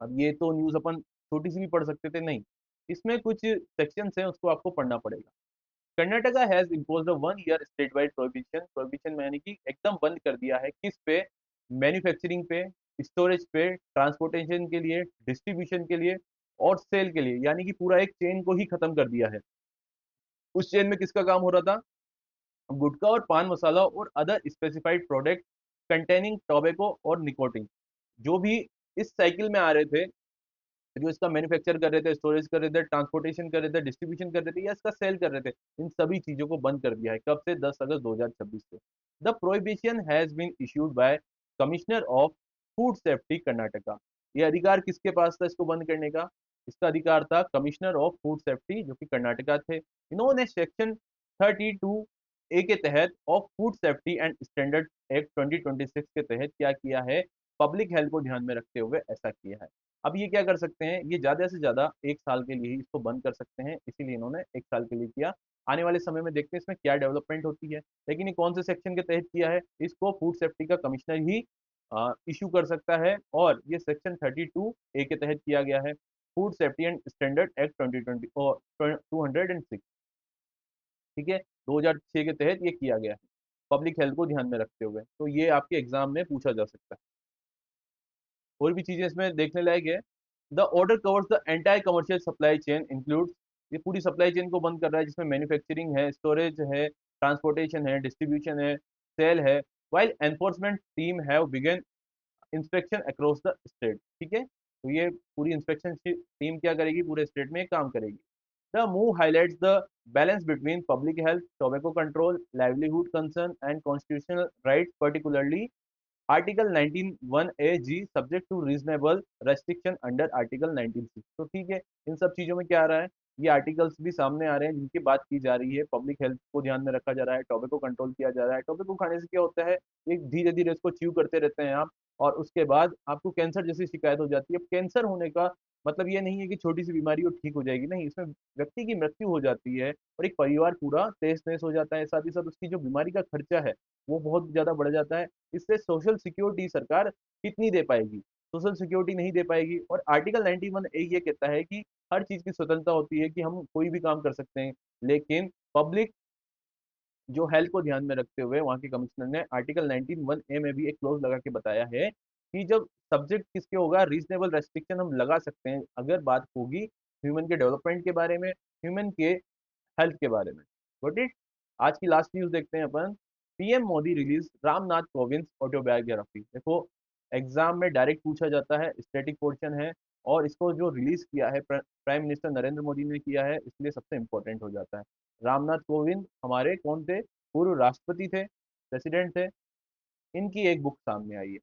अब ये तो न्यूज अपन छोटी सी भी पढ़ सकते थे, नहीं, इसमें कुछ सेक्शंस हैं उसको आपको पढ़ना पड़ेगा। Karnataka has imposed 1 year state wide prohibition. Prohibition में यानी कि एकदम बंद कर दिया है, किस पे, मैन्युफैक्चरिंग पे, स्टोरेज पे, ट्रांसपोर्टेशन के लिए, डिस्ट्रीब्यूशन के लिए और सेल के लिए, यानी कि पूरा एक चेन को ही खत्म कर दिया है। उस चेन में किसका काम हो रहा था, गुटखा और पान मसाला और other specified product containing tobacco और निकोटिन। जो भी इस साइकिल में आ रहे थे, जो इसका मैन्युफैक्चर कर रहे थे, स्टोरेज कर रहे थे, ट्रांसपोर्टेशन कर रहे थे, डिस्ट्रीब्यूशन कर रहे थे या इसका सेल कर रहे थे, इन सभी चीजों को बंद कर दिया है। कब से, 10 अगस्त 2026 से। The prohibition has been issued by commissioner of food safety Karnataka. ये अधिकार किसके पास था इसको बंद करने का, इसका अधिकार था कमिश्नर ऑफ फूड सेफ्टी जो कि कर्नाटका थे। इन्होंने सेक्शन 32A के तहत of food safety and standard act 2026 के तहत क्या किया है, पब्लिक हेल्थ को ध्यान में रखते हुए ऐसा किया है। अब ये क्या कर सकते हैं, ये ज्यादा से ज्यादा 1 साल के लिए ही इसको बंद कर सकते हैं, इसीलिए इन्होंने 1 साल के लिए किया। आने वाले समय में देखते हैं इसमें क्या डेवलपमेंट होती है। लेकिन ये कौन से सेक्शन के तहत किया है, इसको फूड सेफ्टी का कमिश्नर ही इशू कर सकता है और ये सेक्शन 32A के तहत किया गया है, food safety and standard act 2020 और 206। ठीक है, 2006 के तहत ये किया गया है पब्लिक हेल्थ को ध्यान में रखते हुए। तो ये आपके एग्जाम में पूछा जा सकता है। और भी चीजें इसमें देखने लायक है। The order covers the entire commercial supply chain includes ये पूरी सप्लाई चेन को बंद कर रहा है, जिसमें मैन्युफैक्चरिंग है, स्टोरेज है, ट्रांसपोर्टेशन है, डिस्ट्रीब्यूशन है, सेल है, while enforcement team have begun inspection across the state. ठीक है, तो ये पूरी इंस्पेक्शन टीम क्या करेगी, पूरे स्टेट में काम करेगी। The move highlights the balance between public health, tobacco control, livelihood concern and constitutional rights, particularly article 19(1)(a)(g subject to reasonable restriction under article 19(6)। तो ठीक है, इन सब चीजों में क्या आ रहा है, ये आर्टिकल्स भी सामने आ रहे हैं जिनकी बात की जा रही है। पब्लिक हेल्थ को ध्यान में रखा जा रहा है, टोबैको कंट्रोल किया जा रहा है। टोबैको खाने से क्या होता है, एक धीरे धीरे इसको च्यू करते रहते हैं आप, और उसके बाद आपको कैंसर जैसी शिकायत हो जाती है। अब कैंसर होने का मतलब ये नहीं है कि छोटी सी बीमारी हो ठीक हो जाएगी, नहीं, इसमें व्यक्ति की मृत्यु हो जाती है और एक परिवार पूरा तहस नहस हो जाता है। साथ ही साथ उसकी जो बीमारी का खर्चा है वो बहुत ज्यादा बढ़ जाता है। इससे सोशल सिक्योरिटी सरकार कितनी दे पाएगी, सोशल सिक्योरिटी नहीं दे पाएगी। और आर्टिकल 91(a) ये कहता है कि हर चीज की स्वतंत्रता होती है, कि हम कोई भी काम कर सकते हैं, लेकिन पब्लिक जो हेल्थ को ध्यान में रखते हुए वहां के कमिश्नर ने आर्टिकल 19(1)(a) में भी एक क्लोज लगा के बताया है कि जब सब्जेक्ट किसके होगा, रीजनेबल रेस्ट्रिक्शन हम लगा सकते हैं अगर बात होगी ह्यूमन के डेवलपमेंट के बारे में, ह्यूमन के हेल्थ के बारे में। Got it. आज की लास्ट न्यूज देखते हैं अपन। PM Modi release Ramnath Kovind autobiography. देखो, एग्जाम में डायरेक्ट पूछा जाता है, स्टैटिक पोर्शन है, और इसको जो रिलीज किया है प्राइम मिनिस्टर नरेंद्र मोदी ने किया है, इसलिए सबसे इंपॉर्टेंट हो जाता है। रामनाथ कोविंद हमारे कौन थे, पूर्व राष्ट्रपति थे, प्रेसिडेंट थे। इनकी एक बुक सामने आई है,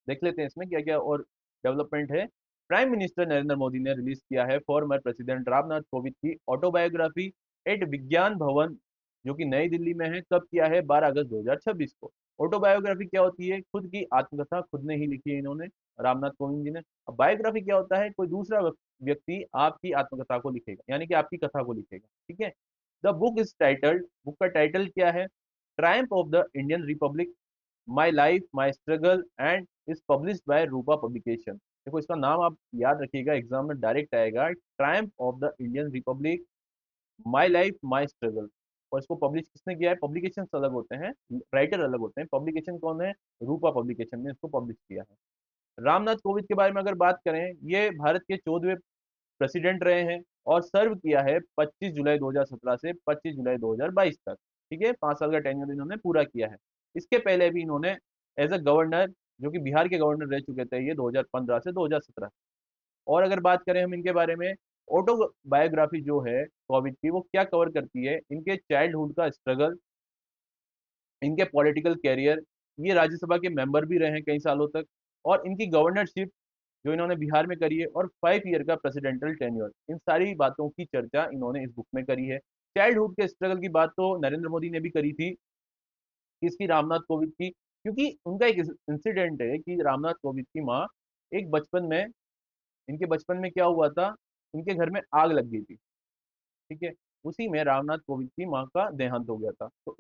देख लेते हैं इसमें क्या क्या और डेवलपमेंट है। प्राइम मिनिस्टर नरेंद्र मोदी ने रिलीज किया है फॉर्मर प्रेसिडेंट रामनाथ कोविंद की ऑटोबायोग्राफी एट विज्ञान भवन, जो कि नई दिल्ली में है। कब किया है, 12 अगस्त 2026 को। ऑटोबायोग्राफी क्या होती है, खुद की आत्मकथा खुद ने ही लिखी है इन्होंने, रामनाथ कोविंद जी ने। अब बायोग्राफी क्या होता है, कोई दूसरा व्यक्ति आपकी आत्मकथा को लिखेगा, यानी कि आपकी कथा को लिखेगा। ठीक है। The book is titled, book का टाइटल क्या है, Triumph of the Indian Republic, my life my struggle, and is published by Rupa publication. देखो, इसका नाम आप याद रखिएगा, एग्जाम में डायरेक्ट आएगा, Triumph of the Indian Republic, my life my struggle. और इसको पब्लिश किसने किया है, पब्लिकेशन अलग होते हैं, राइटर अलग होते हैं, पब्लिकेशन कौन है, रूपा पब्लिकेशन ने इसको पब्लिश किया है। रामनाथ कोविंद के बारे में अगर बात करें, ये भारत के 14वें प्रेसिडेंट रहे हैं और सर्व किया है 25 जुलाई 2017 से 25 जुलाई 2022 तक। ठीक है, 5 साल का टेन्योर इन्होंने पूरा किया है। इसके पहले भी इन्होंने एज अ गवर्नर, जो कि बिहार के गवर्नर रह चुके थे, ये 2015 से 2017। और अगर बात करें हम इनके बारे में, ऑटोबायोग्राफी जो है कोविड की, वो क्या कवर करती है, इनके चाइल्डहुड का स्ट्रगल, इनके पॉलिटिकल कैरियर, ये राज्यसभा के मेंबर भी रहे हैं कई सालों तक, और इनकी गवर्नरशिप जो इन्होंने बिहार में करी है, और 5 ईयर का प्रेसिडेंटल टेन्योर, इन सारी बातों की चर्चा इन्होंने इस बुक में करी है। चाइल्डहुड के स्ट्रगल की बात तो नरेंद्र मोदी ने भी करी थी, किसकी, रामनाथ कोविंद की। क्योंकि उनका एक इंसिडेंट है कि रामनाथ कोविंद की माँ एक बचपन में, इनके बचपन में क्या हुआ था, इनके घर में आग लग गई थी। ठीक है, उसी में रामनाथ कोविंद की माँ का देहांत हो गया था। तो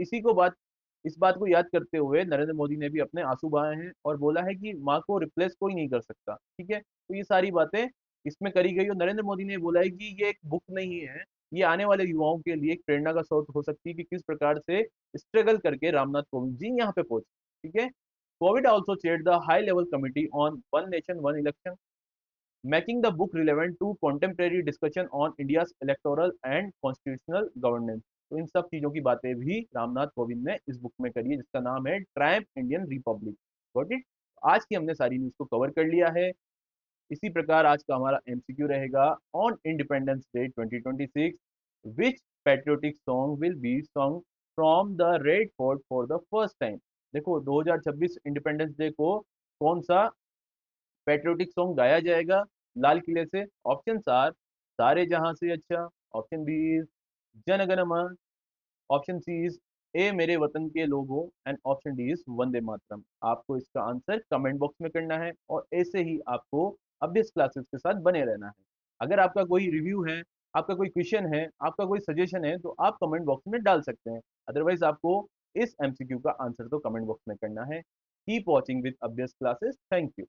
इस बात को याद करते हुए नरेंद्र मोदी ने भी अपने आंसू बहाए हैं और बोला है कि माँ को रिप्लेस कोई नहीं कर सकता। ठीक है, तो ये सारी बातें इसमें करी गई, और नरेंद्र मोदी ने बोला है कि ये एक बुक नहीं है, ये आने वाले युवाओं के लिए एक प्रेरणा का स्रोत हो सकती है कि किस प्रकार से स्ट्रगल करके रामनाथ कोविंद जी यहाँ पे पहुंचे। ठीक है। Covid also chaired the high level committee on one nation one election, making the book relevant to contemporary discussion on India's electoral and constitutional governance। तो इन सब चीजों की बातें भी रामनाथ कोविंद ने इस बुक में करी है, जिसका नाम है Triumph Indian Republic. Got it. आज की हमने सारी न्यूज को कवर कर लिया है। इसी प्रकार आज का हमारा एमसीक्यू रहेगा, on independence day 2026 which patriotic song will be song from the red fort for the first time. देखो, 2026 इंडिपेंडेंस डे को कौन सा पैट्रियोटिक सॉन्ग गाया जाएगा लाल किले से। ऑप्शन आर, सारे जहां से अच्छा, option B is Jana Gana मन, ऑप्शन सी इज ए मेरे वतन के लोगों, and option D is Vande Mataram. आपको इसका आंसर कमेंट बॉक्स में करना है, और ऐसे ही आपको अभ्यास क्लासेस के साथ बने रहना है। अगर आपका कोई रिव्यू है, आपका कोई क्वेश्चन है, आपका कोई सजेशन है, तो आप कमेंट बॉक्स में डाल सकते हैं। अदरवाइज आपको इस एमसीक्यू का आंसर तो कमेंट बॉक्स में करना है। कीप वॉचिंग विद अभ्यास क्लासेस। Thank you.